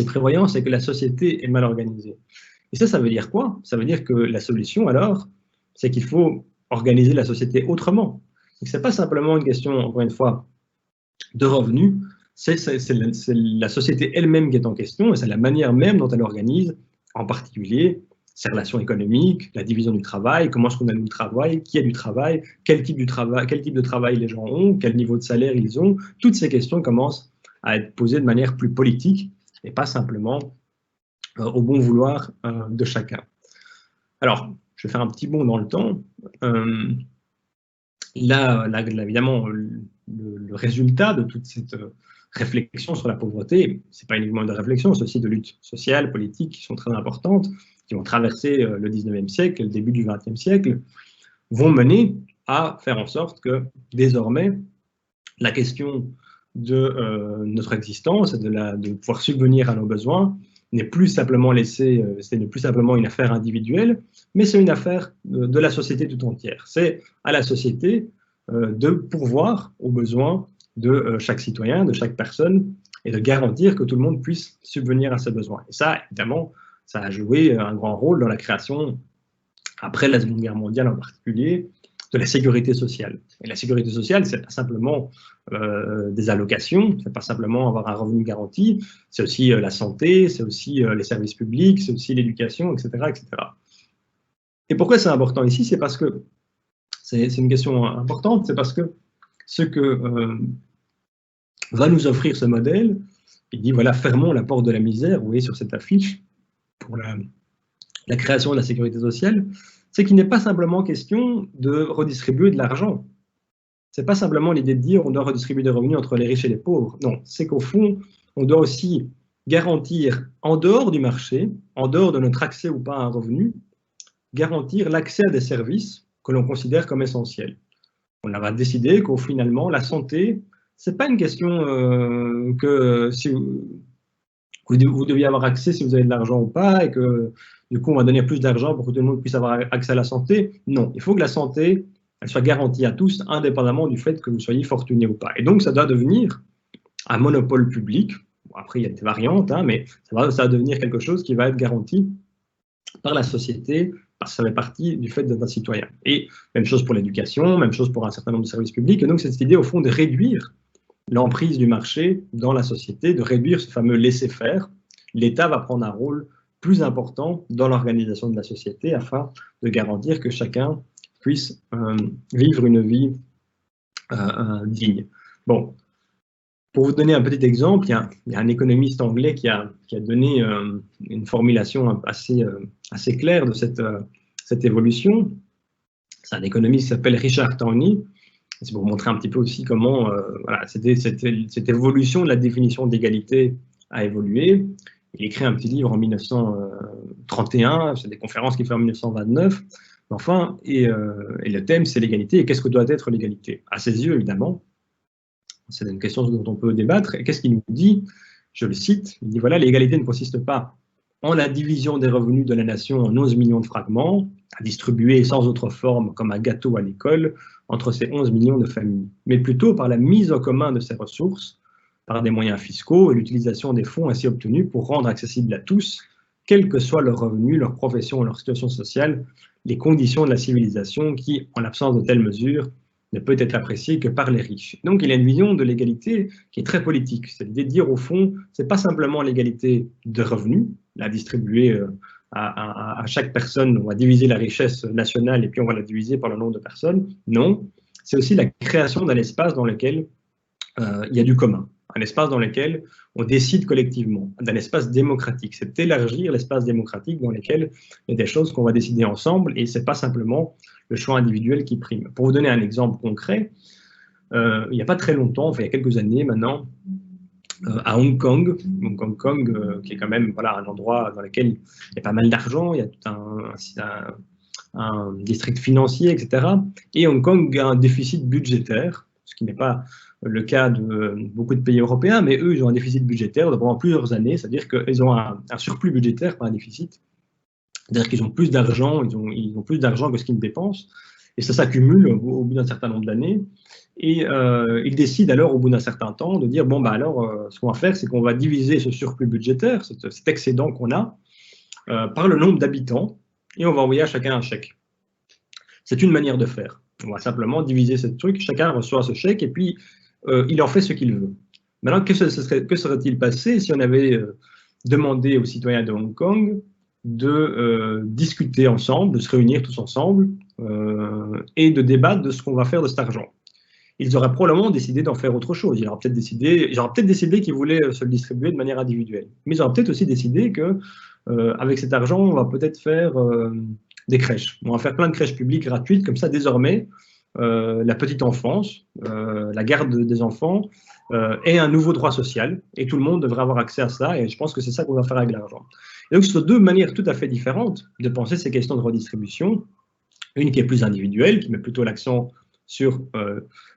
prévoyants, c'est que la société est mal organisée. Et ça veut dire quoi? Ça veut dire que la solution, alors, c'est qu'il faut organiser la société autrement. Ce n'est pas simplement une question, encore une fois, de revenus, c'est la société elle-même qui est en question, et c'est la manière même dont elle organise, en particulier, ses relations économiques, la division du travail, comment est-ce qu'on alloue le travail, qui a du travail, quel type de travail les gens ont, quel niveau de salaire ils ont. Toutes ces questions commencent à être posées de manière plus politique et pas simplement au bon vouloir de chacun. Alors, je vais faire un petit bond dans le temps. Là, évidemment, le résultat de toute cette réflexion sur la pauvreté, ce n'est pas uniquement de réflexion, c'est aussi de luttes sociales, politiques qui sont très importantes, qui vont traverser le 19e siècle, le début du 20e siècle, vont mener à faire en sorte que désormais, la question de notre existence et de pouvoir subvenir à nos besoins n'est plus simplement une affaire individuelle, mais c'est une affaire de la société tout entière. C'est à la société de pourvoir aux besoins de chaque citoyen, de chaque personne, et de garantir que tout le monde puisse subvenir à ses besoins. Et ça, évidemment, ça a joué un grand rôle dans la création, après la Seconde Guerre mondiale en particulier, de la sécurité sociale. Et la sécurité sociale, c'est pas simplement des allocations, c'est pas simplement avoir un revenu garanti, c'est aussi la santé, c'est aussi les services publics, c'est aussi l'éducation, etc., etc. Et pourquoi c'est important ici? C'est parce que c'est une question importante, c'est parce que ce que va nous offrir ce modèle, il dit voilà, fermons la porte de la misère, vous voyez sur cette affiche, pour la création de la sécurité sociale, c'est qu'il n'est pas simplement question de redistribuer de l'argent. Ce n'est pas simplement l'idée de dire on doit redistribuer des revenus entre les riches et les pauvres. Non, c'est qu'au fond, on doit aussi garantir, en dehors du marché, en dehors de notre accès ou pas à un revenu, garantir l'accès à des services que l'on considère comme essentiels. On va décider qu'au finalement, la santé, ce n'est pas une question que si vous deviez avoir accès si vous avez de l'argent ou pas, et que du coup on va donner plus d'argent pour que tout le monde puisse avoir accès à la santé. Non, il faut que la santé elle soit garantie à tous, indépendamment du fait que vous soyez fortuné ou pas. Et donc ça doit devenir un monopole public. Bon, après il y a des variantes, hein, mais ça va devenir quelque chose qui va être garanti par la société, parce que ça fait partie du fait d'être un citoyen. Et même chose pour l'éducation, même chose pour un certain nombre de services publics. Et donc c'est cette idée au fond de réduire l'emprise du marché dans la société, de réduire ce fameux laisser-faire. L'État va prendre un rôle plus important dans l'organisation de la société afin de garantir que chacun puisse vivre une vie digne. Bon, pour vous donner un petit exemple, il y a un économiste anglais qui a donné une formulation assez claire de cette évolution. C'est un économiste qui s'appelle Richard Tawney. C'est pour vous montrer un petit peu aussi comment voilà, cette évolution de la définition d'égalité a évolué. Il écrit un petit livre en 1931, c'est des conférences qu'il fait en 1929. Enfin, et le thème, c'est l'égalité. Et qu'est-ce que doit être l'égalité? À ses yeux, évidemment, c'est une question dont on peut débattre. Et qu'est-ce qu'il nous dit? Je le cite, il dit voilà, l'égalité ne consiste pas en la division des revenus de la nation en 11 millions de fragments, à distribuer sans autre forme comme un gâteau à l'école entre ces 11 millions de familles, mais plutôt par la mise en commun de ces ressources, par des moyens fiscaux et l'utilisation des fonds ainsi obtenus pour rendre accessible à tous, quels que soient leurs revenus, leur profession ou leur situation sociale, les conditions de la civilisation qui, en l'absence de telles mesures, ne peut être appréciée que par les riches. Donc il y a une vision de l'égalité qui est très politique. C'est l'idée de dire au fond, ce n'est pas simplement l'égalité de revenus, la distribuer à chaque personne, on va diviser la richesse nationale et puis on va la diviser par le nombre de personnes. Non, c'est aussi la création d'un espace dans lequel il y a du commun, un espace dans lequel on décide collectivement, d'un espace démocratique. C'est élargir l'espace démocratique dans lequel il y a des choses qu'on va décider ensemble et ce n'est pas simplement le choix individuel qui prime. Pour vous donner un exemple concret, il n'y a pas très longtemps, enfin, il y a quelques années maintenant, à Hong Kong, qui est quand même voilà, un endroit dans lequel il y a pas mal d'argent, il y a tout un district financier, etc. Et Hong Kong a un déficit budgétaire, ce qui n'est pas le cas de beaucoup de pays européens, mais eux, ils ont un déficit budgétaire pendant plusieurs années, c'est-à-dire qu'ils ont un surplus budgétaire, pas un déficit, C'est-à-dire qu'ils ont plus d'argent, ils ont plus d'argent que ce qu'ils ne dépensent, et ça s'accumule au bout d'un certain nombre d'années. Et ils décident alors, au bout d'un certain temps, de dire, bon, bah alors, ce qu'on va faire, c'est qu'on va diviser ce surplus budgétaire, cet excédent qu'on a, par le nombre d'habitants, et on va envoyer à chacun un chèque. C'est une manière de faire. On va simplement diviser ce truc, chacun reçoit ce chèque, et puis il en fait ce qu'il veut. Maintenant, que serait-il passé si on avait demandé aux citoyens de Hong Kong de discuter ensemble, de se réunir tous ensemble, et de débattre de ce qu'on va faire de cet argent? Ils auraient probablement décidé d'en faire autre chose. Ils auraient peut-être décidé qu'ils voulaient se le distribuer de manière individuelle. Mais ils auraient peut-être aussi décidé que, avec cet argent, on va peut-être faire des crèches. On va faire plein de crèches publiques gratuites. Comme ça, désormais, la petite enfance, la garde des enfants, est un nouveau droit social. Et tout le monde devrait avoir accès à ça. Et je pense que c'est ça qu'on va faire avec l'argent. Et donc, ce sont deux manières tout à fait différentes de penser ces questions de redistribution. Une qui est plus individuelle, qui met plutôt l'accent sur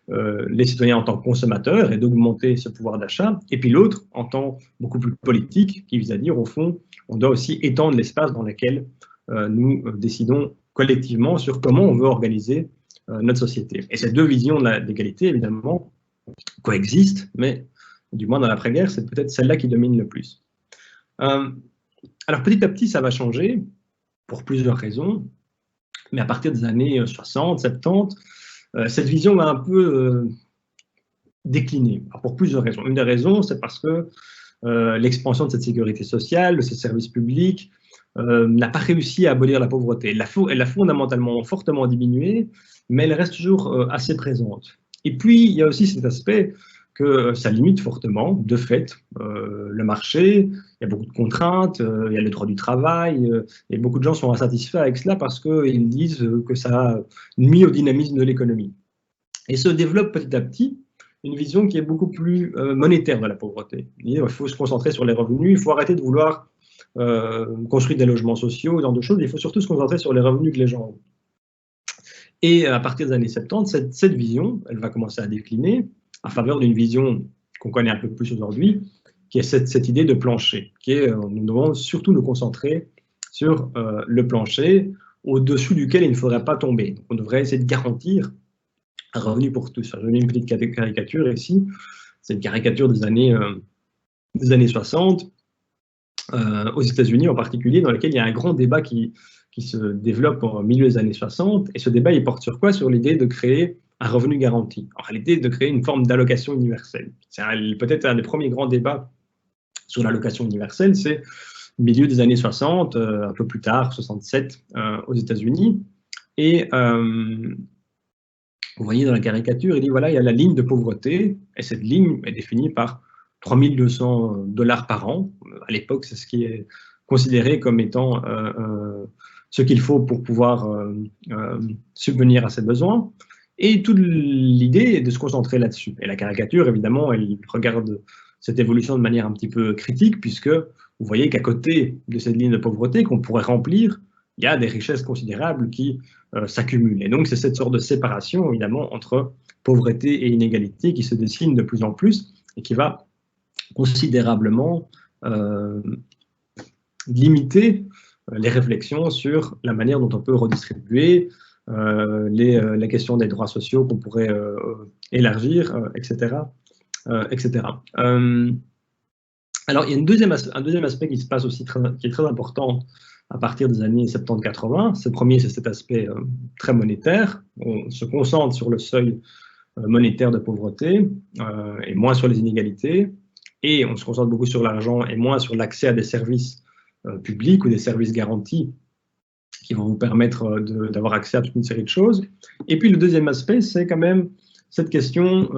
les citoyens en tant que consommateurs et d'augmenter ce pouvoir d'achat, et puis l'autre en tant beaucoup plus politique, qui vise à dire, au fond, on doit aussi étendre l'espace dans lequel nous décidons collectivement sur comment on veut organiser notre société. Et ces deux visions de l'égalité, évidemment, coexistent, mais du moins dans l'après-guerre, c'est peut-être celle-là qui domine le plus. Alors petit à petit, ça va changer, pour plusieurs raisons, mais à partir des années 60, 70, cette vision va un peu décliner, pour plusieurs raisons. Une des raisons, c'est parce que l'expansion de cette sécurité sociale, de ces services publics, n'a pas réussi à abolir la pauvreté. Elle a fondamentalement fortement diminué, mais elle reste toujours assez présente. Et puis, il y a aussi cet aspect que ça limite fortement, de fait, le marché. Il y a beaucoup de contraintes, il y a le droit du travail, et beaucoup de gens sont insatisfaits avec cela parce qu'ils disent que ça nuit au dynamisme de l'économie. Et se développe petit à petit une vision qui est beaucoup plus monétaire de la pauvreté. Il faut se concentrer sur les revenus, il faut arrêter de vouloir construire des logements sociaux, ce genre de choses, il faut surtout se concentrer sur les revenus que les gens ont. Et à partir des années 70, cette vision, elle va commencer à décliner en faveur d'une vision qu'on connaît un peu plus aujourd'hui, qui est cette idée de plancher, qui est, nous devons surtout nous concentrer sur le plancher, au-dessous duquel il ne faudrait pas tomber. Donc, on devrait essayer de garantir un revenu pour tous. Je mets une petite caricature ici, c'est une caricature des années 60, aux États-Unis en particulier, dans lequel il y a un grand débat qui se développe au milieu des années 60, et ce débat, il porte sur quoi? Sur l'idée de créer un revenu garanti. En réalité, de créer une forme d'allocation universelle. C'est peut-être un des premiers grands débats sur l'allocation universelle, c'est au milieu des années 60, un peu plus tard, 67, aux États-Unis. Et vous voyez dans la caricature, il dit, voilà, il y a la ligne de pauvreté, et cette ligne est définie par 3 200 $ par an. À l'époque, c'est ce qui est considéré comme étant ce qu'il faut pour pouvoir subvenir à ses besoins. Et toute l'idée est de se concentrer là-dessus. Et la caricature, évidemment, elle regarde cette évolution de manière un petit peu critique, puisque vous voyez qu'à côté de cette ligne de pauvreté qu'on pourrait remplir, il y a des richesses considérables qui s'accumulent. Et donc, c'est cette sorte de séparation, évidemment, entre pauvreté et inégalité qui se dessine de plus en plus et qui va considérablement limiter les réflexions sur la manière dont on peut redistribuer, les questions des droits sociaux qu'on pourrait élargir, etc. etc. Alors, il y a un deuxième aspect qui se passe aussi, qui est très important à partir des années 70-80. Le premier, c'est cet aspect très monétaire. On se concentre sur le seuil monétaire de pauvreté et moins sur les inégalités. Et on se concentre beaucoup sur l'argent et moins sur l'accès à des services publics ou des services garantis qui vont vous permettre d'avoir accès à toute une série de choses. Et puis le deuxième aspect, c'est quand même cette question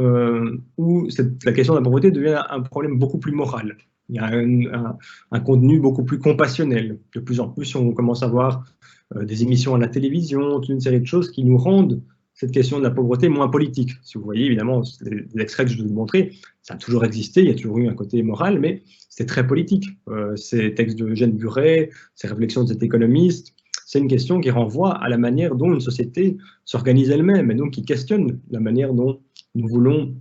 où la question de la pauvreté devient un problème beaucoup plus moral. Il y a un contenu beaucoup plus compassionnel. De plus en plus, on commence à voir des émissions à la télévision, toute une série de choses qui nous rendent cette question de la pauvreté moins politique. Si vous voyez, évidemment, les extraits que je vais vous montrer, ça a toujours existé, il y a toujours eu un côté moral, mais c'est très politique. Ces textes de Eugène Buret, ces réflexions de cet économiste, c'est une question qui renvoie à la manière dont une société s'organise elle-même, et donc qui questionne la manière dont nous voulons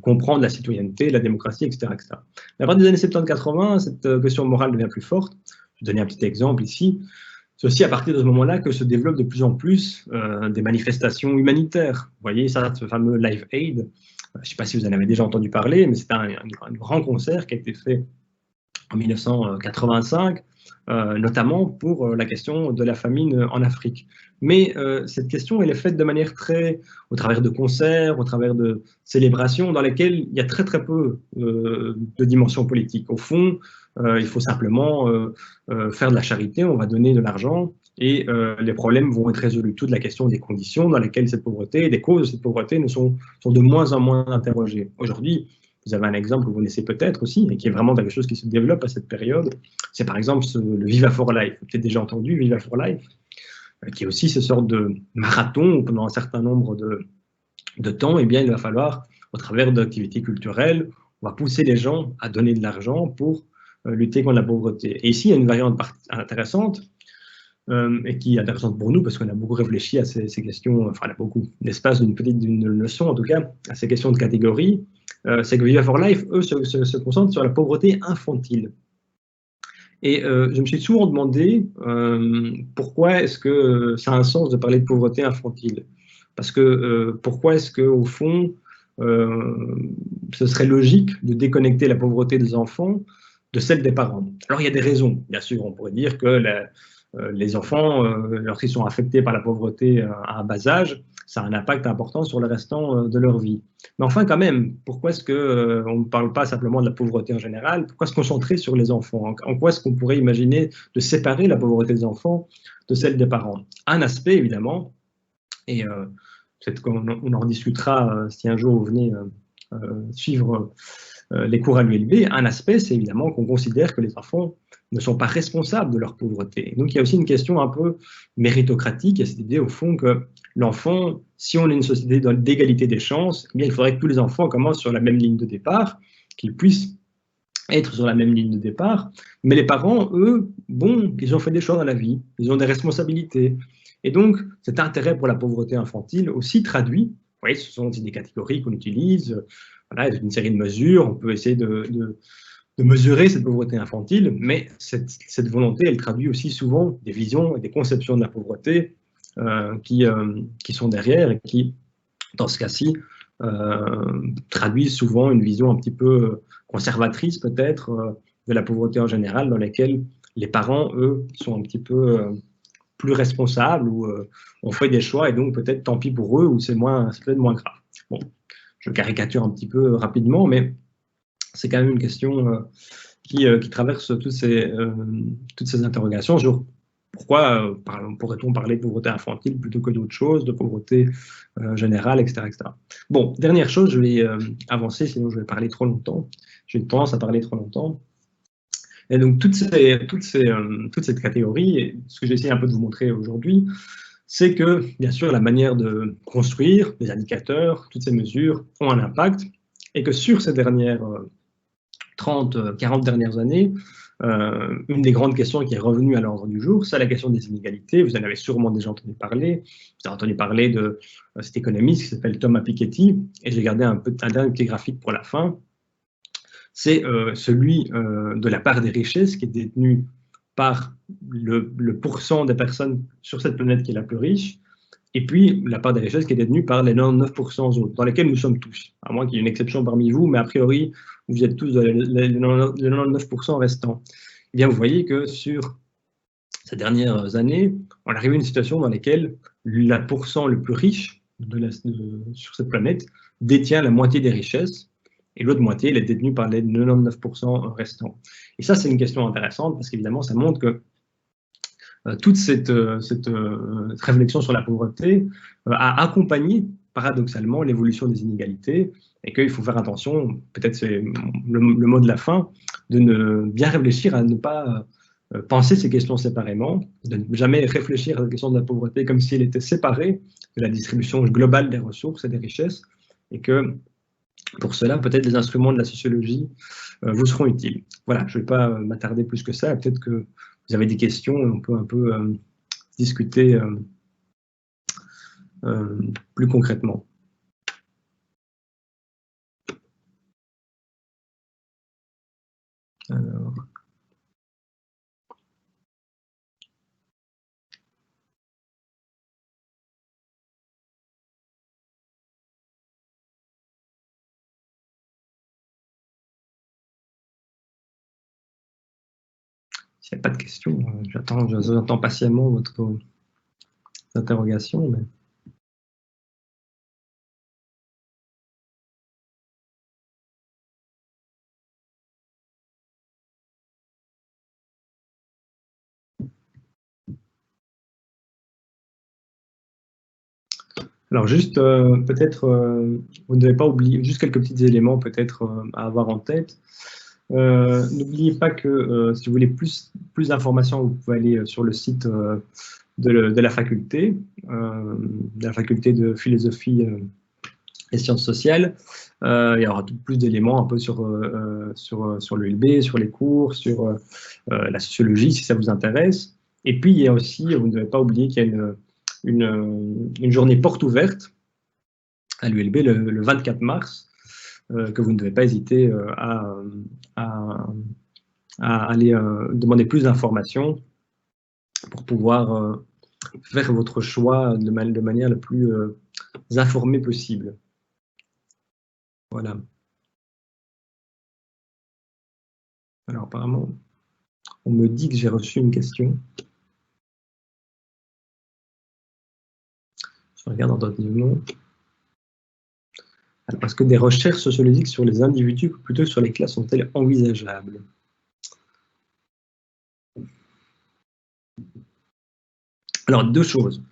comprendre la citoyenneté, la démocratie, etc. etc. Mais à partir des années 70-80, cette question morale devient plus forte. vais donner un petit exemple ici. C'est aussi à partir de ce moment-là que se développent de plus en plus des manifestations humanitaires. Vous voyez ça, ce fameux Live Aid. Je ne sais pas si vous en avez déjà entendu parler, mais c'est un grand concert qui a été fait en 1985, notamment pour la question de la famine en Afrique. Mais cette question, elle est faite de manière au travers de concerts, au travers de célébrations dans lesquelles il y a très très peu de dimension politique. Au fond, il faut simplement faire de la charité, on va donner de l'argent et les problèmes vont être résolus. Toute la question des conditions dans lesquelles cette pauvreté, des causes de cette pauvreté sont de moins en moins interrogées. Aujourd'hui, vous avez un exemple que vous connaissez peut-être aussi, et qui est vraiment quelque chose qui se développe à cette période. C'est par exemple le Viva for Life. Vous avez peut-être déjà entendu Viva for Life, qui est aussi ce sorte de marathon où pendant un certain nombre de temps, eh bien, il va falloir, au travers d'activités culturelles, on va pousser les gens à donner de l'argent pour lutter contre la pauvreté. Et ici, il y a une variante intéressante, et qui est intéressante pour nous parce qu'on a beaucoup réfléchi à ces questions, enfin, on a beaucoup d'espace d'une leçon en tout cas, à ces questions de catégorie. C'est que Viva for Life, eux, se concentrent sur la pauvreté infantile. Et je me suis souvent demandé pourquoi est-ce que ça a un sens de parler de pauvreté infantile. Parce que pourquoi est-ce qu'au fond, ce serait logique de déconnecter la pauvreté des enfants de celle des parents. Alors il y a des raisons, bien sûr, on pourrait dire que les enfants, lorsqu'ils sont affectés par la pauvreté à un bas âge, ça a un impact important sur le restant de leur vie. Mais enfin, quand même, pourquoi est-ce qu'on ne parle pas simplement de la pauvreté en général? Pourquoi se concentrer sur les enfants? En quoi est-ce qu'on pourrait imaginer de séparer la pauvreté des enfants de celle des parents? Un aspect, évidemment, et peut-être qu'on en discutera si un jour vous venez suivre les cours à l'ULB, un aspect, c'est évidemment qu'on considère que les enfants ne sont pas responsables de leur pauvreté. Donc il y a aussi une question un peu méritocratique, il y a cette idée au fond que l'enfant, si on est une société d'égalité des chances, eh bien, il faudrait que tous les enfants commencent sur la même ligne de départ, qu'ils puissent être sur la même ligne de départ, mais les parents, eux, bon, ils ont fait des choix dans la vie, ils ont des responsabilités. Et donc, cet intérêt pour la pauvreté infantile aussi traduit, vous voyez, ce sont aussi des catégories qu'on utilise, voilà, une série de mesures, on peut essayer de mesurer cette pauvreté infantile, mais cette volonté, elle traduit aussi souvent des visions et des conceptions de la pauvreté qui sont derrière et qui, dans ce cas-ci, traduisent souvent une vision un petit peu conservatrice peut-être de la pauvreté en général, dans laquelle les parents, eux, sont un petit peu plus responsables ou ont fait des choix et donc peut-être tant pis pour eux ou c'est peut-être moins grave. Bon, je caricature un petit peu rapidement, mais c'est quand même une question qui traverse toutes ces interrogations sur pourquoi pourrait-on parler de pauvreté infantile plutôt que d'autres choses, de pauvreté générale, etc., etc. Bon, dernière chose, je vais avancer, sinon je vais parler trop longtemps. J'ai une tendance à parler trop longtemps. Et donc, toute cette catégorie, et ce que j'ai essayé un peu de vous montrer aujourd'hui, c'est que, bien sûr, la manière de construire les indicateurs, toutes ces mesures ont un impact, et que sur ces dernières 30, 40 dernières années, une des grandes questions qui est revenue à l'ordre du jour, c'est la question des inégalités. Vous en avez sûrement déjà entendu parler. Vous avez entendu parler de cet économiste qui s'appelle Thomas Piketty, et j'ai gardé un dernier petit graphique pour la fin. C'est celui de la part des richesses qui est détenue par le pourcent des personnes sur cette planète qui est la plus riche, et puis la part des richesses qui est détenue par les 99% autres, dans lesquels nous sommes tous, à moins qu'il y ait une exception parmi vous, mais a priori, vous êtes tous les 99% restants. Eh bien, vous voyez que sur ces dernières années, on arrive à une situation dans laquelle le pourcent le plus riche sur cette planète détient la moitié des richesses, et l'autre moitié, elle est détenue par les 99% restants. Et ça, c'est une question intéressante, parce qu'évidemment, ça montre que toute cette réflexion sur la pauvreté a accompagné paradoxalement l'évolution des inégalités et qu'il faut faire attention, peut-être c'est le mot de la fin, de ne bien réfléchir à ne pas penser ces questions séparément, de ne jamais réfléchir à la question de la pauvreté comme si elle était séparée de la distribution globale des ressources et des richesses, et que pour cela, peut-être les instruments de la sociologie vous seront utiles. Voilà, je ne vais pas m'attarder plus que ça, peut-être que vous avez des questions et on peut un peu discuter plus concrètement. Alors. S'il n'y a pas de questions, j'attends patiemment votre interrogation. Mais... Alors juste, peut-être, vous ne devez pas oublier, juste quelques petits éléments peut-être à avoir en tête. N'oubliez pas que si vous voulez plus d'informations, vous pouvez aller sur le site de la faculté de philosophie et sciences sociales. Il y aura plus d'éléments un peu sur l'ULB, sur les cours, sur la sociologie, si ça vous intéresse. Et puis, il y a aussi, vous ne devez pas oublier qu'il y a une journée porte ouverte à l'ULB le 24 mars, que vous ne devez pas hésiter à aller demander plus d'informations pour pouvoir faire votre choix de manière la plus informée possible. Voilà. Alors apparemment, on me dit que j'ai reçu une question. Je regarde attentivement. Alors, est-ce que des recherches sociologiques sur les individus plutôt que sur les classes sont-elles envisageables? Alors, deux choses.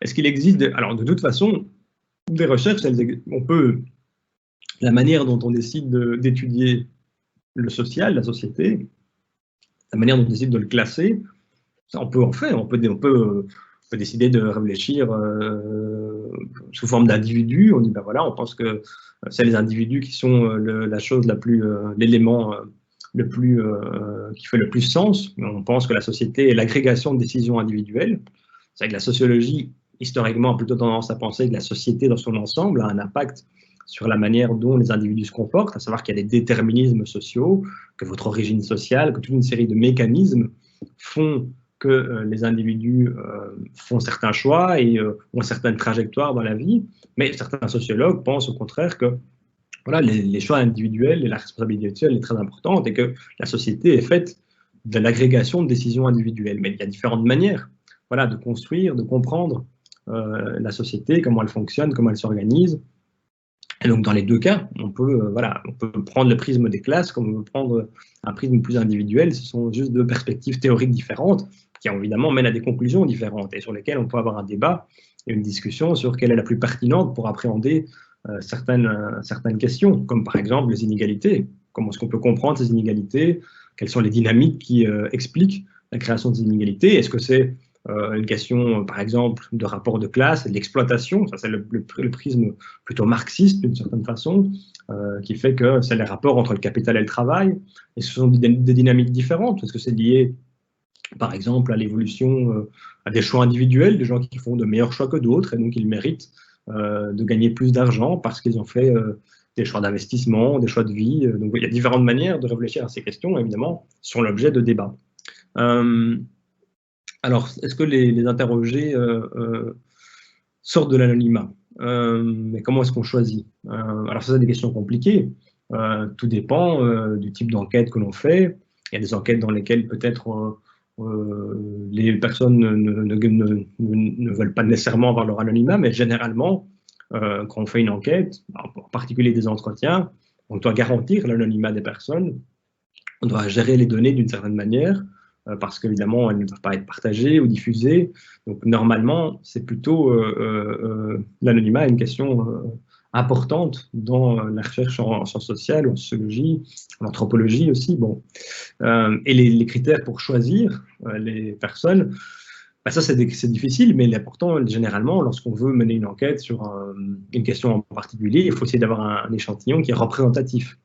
Est-ce qu'il existe... Alors, de toute façon, des recherches, on peut... La manière dont on décide d'étudier le social, la société, la manière dont on décide de le classer, ça, on peut en faire. On peut décider de réfléchir sous forme d'individus. On dit, ben voilà, on pense que c'est les individus qui sont la chose la plus... l'élément qui fait le plus sens. On pense que la société est l'agrégation de décisions individuelles. C'est vrai que la sociologie, historiquement, a plutôt tendance à penser que la société dans son ensemble a un impact sur la manière dont les individus se comportent, à savoir qu'il y a des déterminismes sociaux, que votre origine sociale, que toute une série de mécanismes font que les individus font certains choix et ont certaines trajectoires dans la vie. Mais certains sociologues pensent au contraire que voilà, les choix individuels et la responsabilité individuelle est très importante et que la société est faite de l'agrégation de décisions individuelles. Mais il y a différentes manières voilà, de construire, de comprendre la société, comment elle fonctionne, comment elle s'organise. Et donc, dans les deux cas, on peut prendre le prisme des classes comme on peut prendre un prisme plus individuel. Ce sont juste deux perspectives théoriques différentes qui, évidemment, mènent à des conclusions différentes et sur lesquelles on peut avoir un débat et une discussion sur quelle est la plus pertinente pour appréhender certaines questions, comme par exemple les inégalités. Comment est-ce qu'on peut comprendre ces inégalités? Quelles sont les dynamiques qui expliquent la création des inégalités? Est-ce que c'est une question, par exemple, de rapport de classe et de l'exploitation? Ça, c'est le prisme plutôt marxiste, d'une certaine façon, qui fait que c'est les rapports entre le capital et le travail. Et ce sont des dynamiques différentes. Est-ce que c'est lié, par exemple, à l'évolution, à des choix individuels, des gens qui font de meilleurs choix que d'autres, et donc ils méritent de gagner plus d'argent parce qu'ils ont fait des choix d'investissement, des choix de vie. Donc il y a différentes manières de réfléchir à ces questions, évidemment, sont l'objet de débats. Alors, est-ce que les interrogés sortent de l'anonymat? Mais comment est-ce qu'on choisit? Alors, ça, c'est des questions compliquées. Tout dépend du type d'enquête que l'on fait. Il y a des enquêtes dans lesquelles peut-être les personnes ne veulent pas nécessairement avoir leur anonymat, mais généralement, quand on fait une enquête, en particulier des entretiens, on doit garantir l'anonymat des personnes, on doit gérer les données d'une certaine manière, parce qu'évidemment, elles ne doivent pas être partagées ou diffusées. Donc, normalement, c'est plutôt l'anonymat est une question importante dans la recherche en sciences sociales, en sociologie, en anthropologie aussi. Bon. Et les critères pour choisir les personnes, bah ça, c'est difficile, mais l'important, généralement, lorsqu'on veut mener une enquête sur une question en particulier, il faut essayer d'avoir un échantillon qui est représentatif.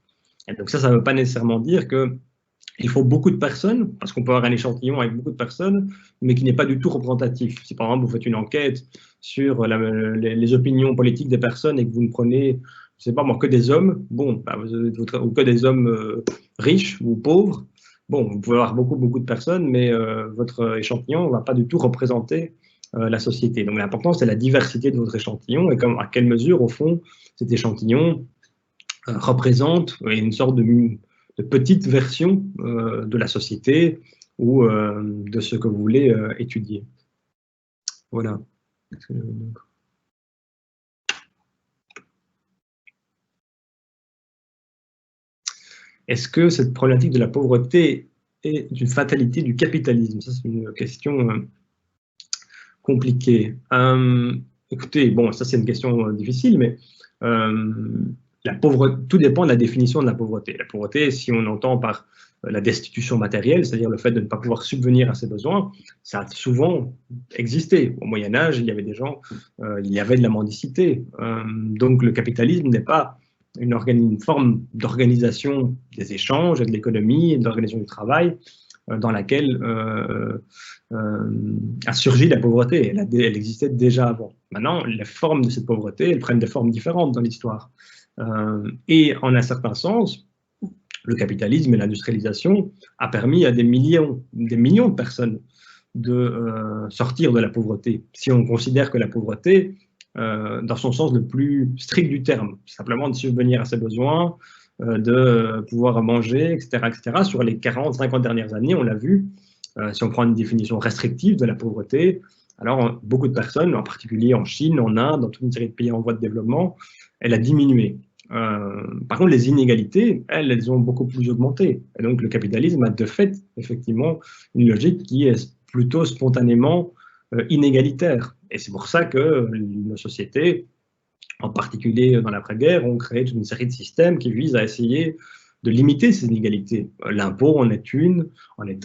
Et donc ça ne veut pas nécessairement dire qu'il faut beaucoup de personnes, parce qu'on peut avoir un échantillon avec beaucoup de personnes, mais qui n'est pas du tout représentatif. Si par exemple vous faites une enquête sur les opinions politiques des personnes et que vous ne prenez, je ne sais pas moi, que des hommes, bon, bah, ou que des hommes riches ou pauvres, bon, vous pouvez avoir beaucoup de personnes, mais votre échantillon ne va pas du tout représenter la société. Donc l'important, c'est la diversité de votre échantillon et à quelle mesure, au fond, cet échantillon représente une sorte de petite version de la société ou de ce que vous voulez étudier. Voilà. Est-ce que cette problématique de la pauvreté est une fatalité du capitalisme? Ça, c'est une question compliquée. Écoutez, bon, ça c'est une question difficile, mais la pauvreté, tout dépend de la définition de la pauvreté. La pauvreté, si on entend par la destitution matérielle, c'est-à-dire le fait de ne pas pouvoir subvenir à ses besoins, ça a souvent existé. Au Moyen-Âge, il y avait des gens, il y avait de la mendicité. Donc le capitalisme n'est pas une forme d'organisation des échanges et de l'économie et de l'organisation du travail dans laquelle a surgi la pauvreté. Elle existait déjà avant. Maintenant, les formes de cette pauvreté, elles prennent des formes différentes dans l'histoire. Et en un certain sens, le capitalisme et l'industrialisation a permis à des millions de personnes de sortir de la pauvreté. Si on considère que la pauvreté, dans son sens le plus strict du terme, simplement de subvenir à ses besoins, de pouvoir manger, etc., etc. Sur les 40-50 dernières années, on l'a vu, si on prend une définition restrictive de la pauvreté, alors beaucoup de personnes, en particulier en Chine, en Inde, dans toute une série de pays en voie de développement, elle a diminué. Par contre, les inégalités, elles ont beaucoup plus augmenté. Et donc, le capitalisme a de fait, effectivement, une logique qui est plutôt spontanément inégalitaire. Et c'est pour ça que nos sociétés, en particulier dans l'après-guerre, ont créé toute une série de systèmes qui visent à essayer de limiter ces inégalités. L'impôt en est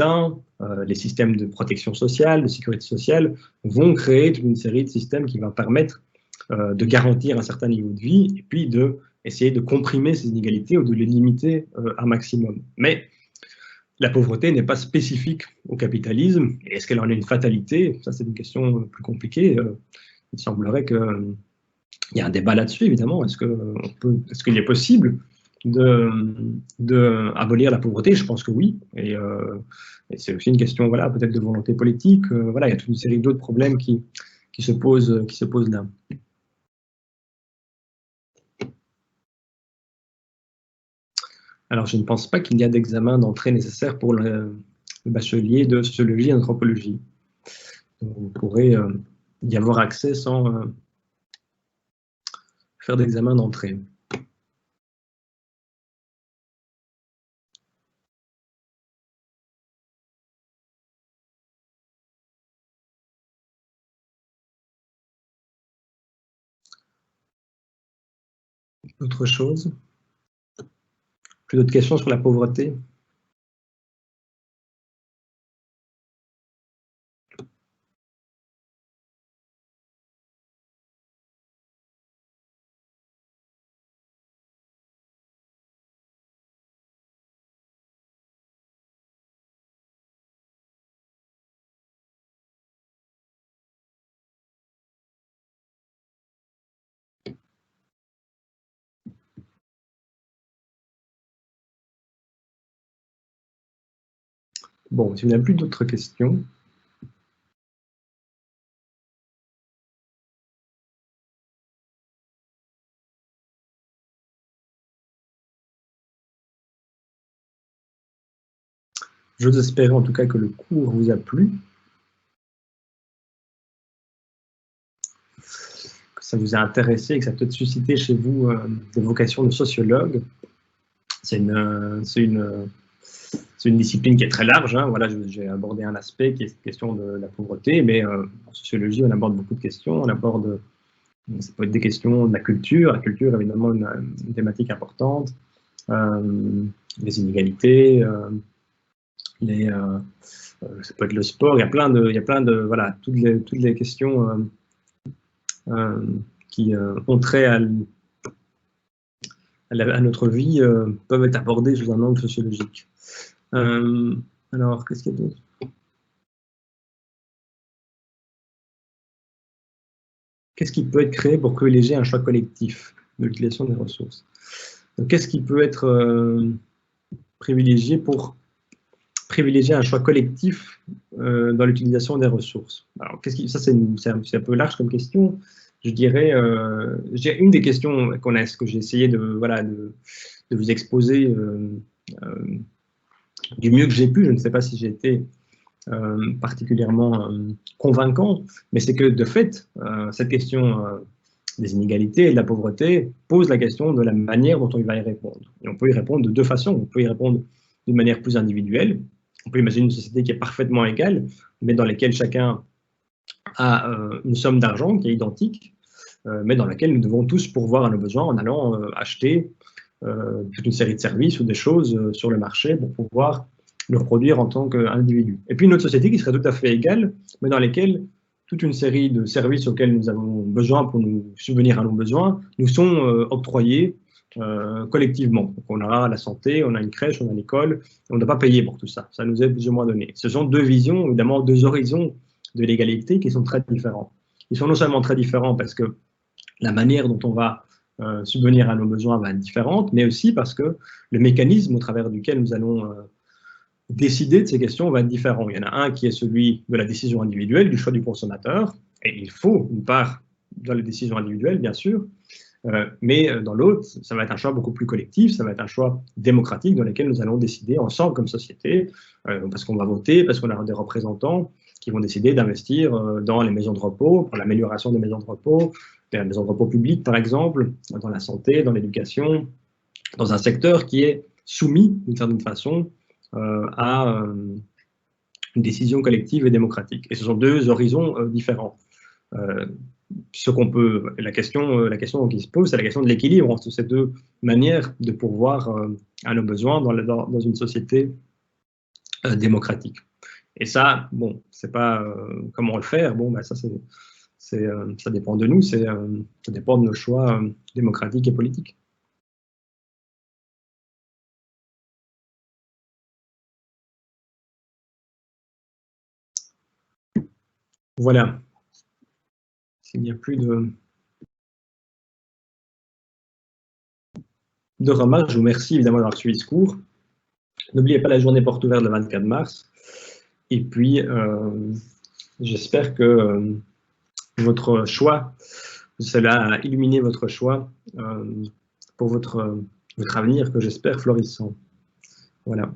un, les systèmes de protection sociale, de sécurité sociale vont créer toute une série de systèmes qui vont permettre de garantir un certain niveau de vie et puis de essayer de comprimer ces inégalités ou de les limiter un maximum. Mais la pauvreté n'est pas spécifique au capitalisme. Est-ce qu'elle en est une fatalité? Ça, c'est une question plus compliquée. Il semblerait qu'il y a un débat là-dessus, évidemment. Est-ce qu'il est possible de abolir la pauvreté? Je pense que oui. Et c'est aussi une question, voilà, peut-être de volonté politique. Voilà, il y a toute une série d'autres problèmes qui se posent là. Alors, je ne pense pas qu'il y a d'examen d'entrée nécessaire pour le bachelier de sociologie et d'anthropologie. Vous pourrez y avoir accès sans faire d'examen d'entrée. Autre chose? Plus d'autres questions sur la pauvreté? Bon, si vous n'avez plus d'autres questions. J'ose espérer en tout cas que le cours vous a plu, que ça vous a intéressé, que ça a peut-être suscité chez vous des vocations de sociologue. C'est une discipline qui est très large. Hein. Voilà, j'ai abordé un aspect qui est cette question de la pauvreté, mais en sociologie, on aborde beaucoup de questions. Ça peut être des questions de la culture. La culture, évidemment, une thématique importante. Les inégalités, ça peut être le sport. Il y a plein de voilà, toutes les questions qui ont trait à notre vie peuvent être abordées sous un angle sociologique. Alors, qu'est-ce qu'il y a d'autre? Qu'est-ce qui peut être créé pour privilégier un choix collectif de l'utilisation des ressources? Qu'est-ce qui peut être privilégié pour privilégier un choix collectif dans l'utilisation des ressources? Alors, ça, c'est un peu large comme question. Je dirais, une des questions que j'ai essayé de vous exposer du mieux que j'ai pu. Je ne sais pas si j'ai été particulièrement convaincant, mais c'est que de fait, cette question des inégalités et de la pauvreté pose la question de la manière dont on va y répondre. Et on peut y répondre de deux façons. On peut y répondre d'une manière plus individuelle. On peut imaginer une société qui est parfaitement égale, mais dans laquelle chacun a une somme d'argent qui est identique, mais dans laquelle nous devons tous pourvoir à nos besoins en allant acheter toute une série de services ou des choses sur le marché pour pouvoir le reproduire en tant qu'individu. Et puis une autre société qui serait tout à fait égale, mais dans laquelle toute une série de services auxquels nous avons besoin pour nous subvenir à nos besoins nous sont octroyés collectivement. Donc on a la santé, on a une crèche, on a l'école, on ne doit pas payer pour tout ça. Ça nous est plus ou moins donné. Ce sont deux visions, évidemment, deux horizons de l'égalité qui sont très différents. Ils sont non seulement très différents parce que la manière dont on va subvenir à nos besoins va être différente, mais aussi parce que le mécanisme au travers duquel nous allons décider de ces questions va être différent. Il y en a un qui est celui de la décision individuelle, du choix du consommateur, et il faut une part dans les décisions individuelles, bien sûr, mais dans l'autre, ça va être un choix beaucoup plus collectif, ça va être un choix démocratique dans lequel nous allons décider ensemble comme société, parce qu'on va voter, parce qu'on a des représentants qui vont décider d'investir dans les maisons de repos, pour l'amélioration des maisons de repos publiques, par exemple, dans la santé, dans l'éducation, dans un secteur qui est soumis, d'une certaine façon, à une décision collective et démocratique. Et ce sont deux horizons différents. La question qui se pose, c'est la question de l'équilibre entre ces deux manières de pourvoir à nos besoins dans une société démocratique. Et ça, bon, c'est pas comment le faire. Bon, ben ça dépend de nous, ça dépend de nos choix démocratiques et politiques. Voilà. S'il n'y a plus de remarques, je vous remercie évidemment d'avoir suivi ce cours. N'oubliez pas la journée porte ouverte le 24 mars. Et puis, j'espère que votre choix, cela a illuminé votre choix pour votre avenir que j'espère florissant. Voilà.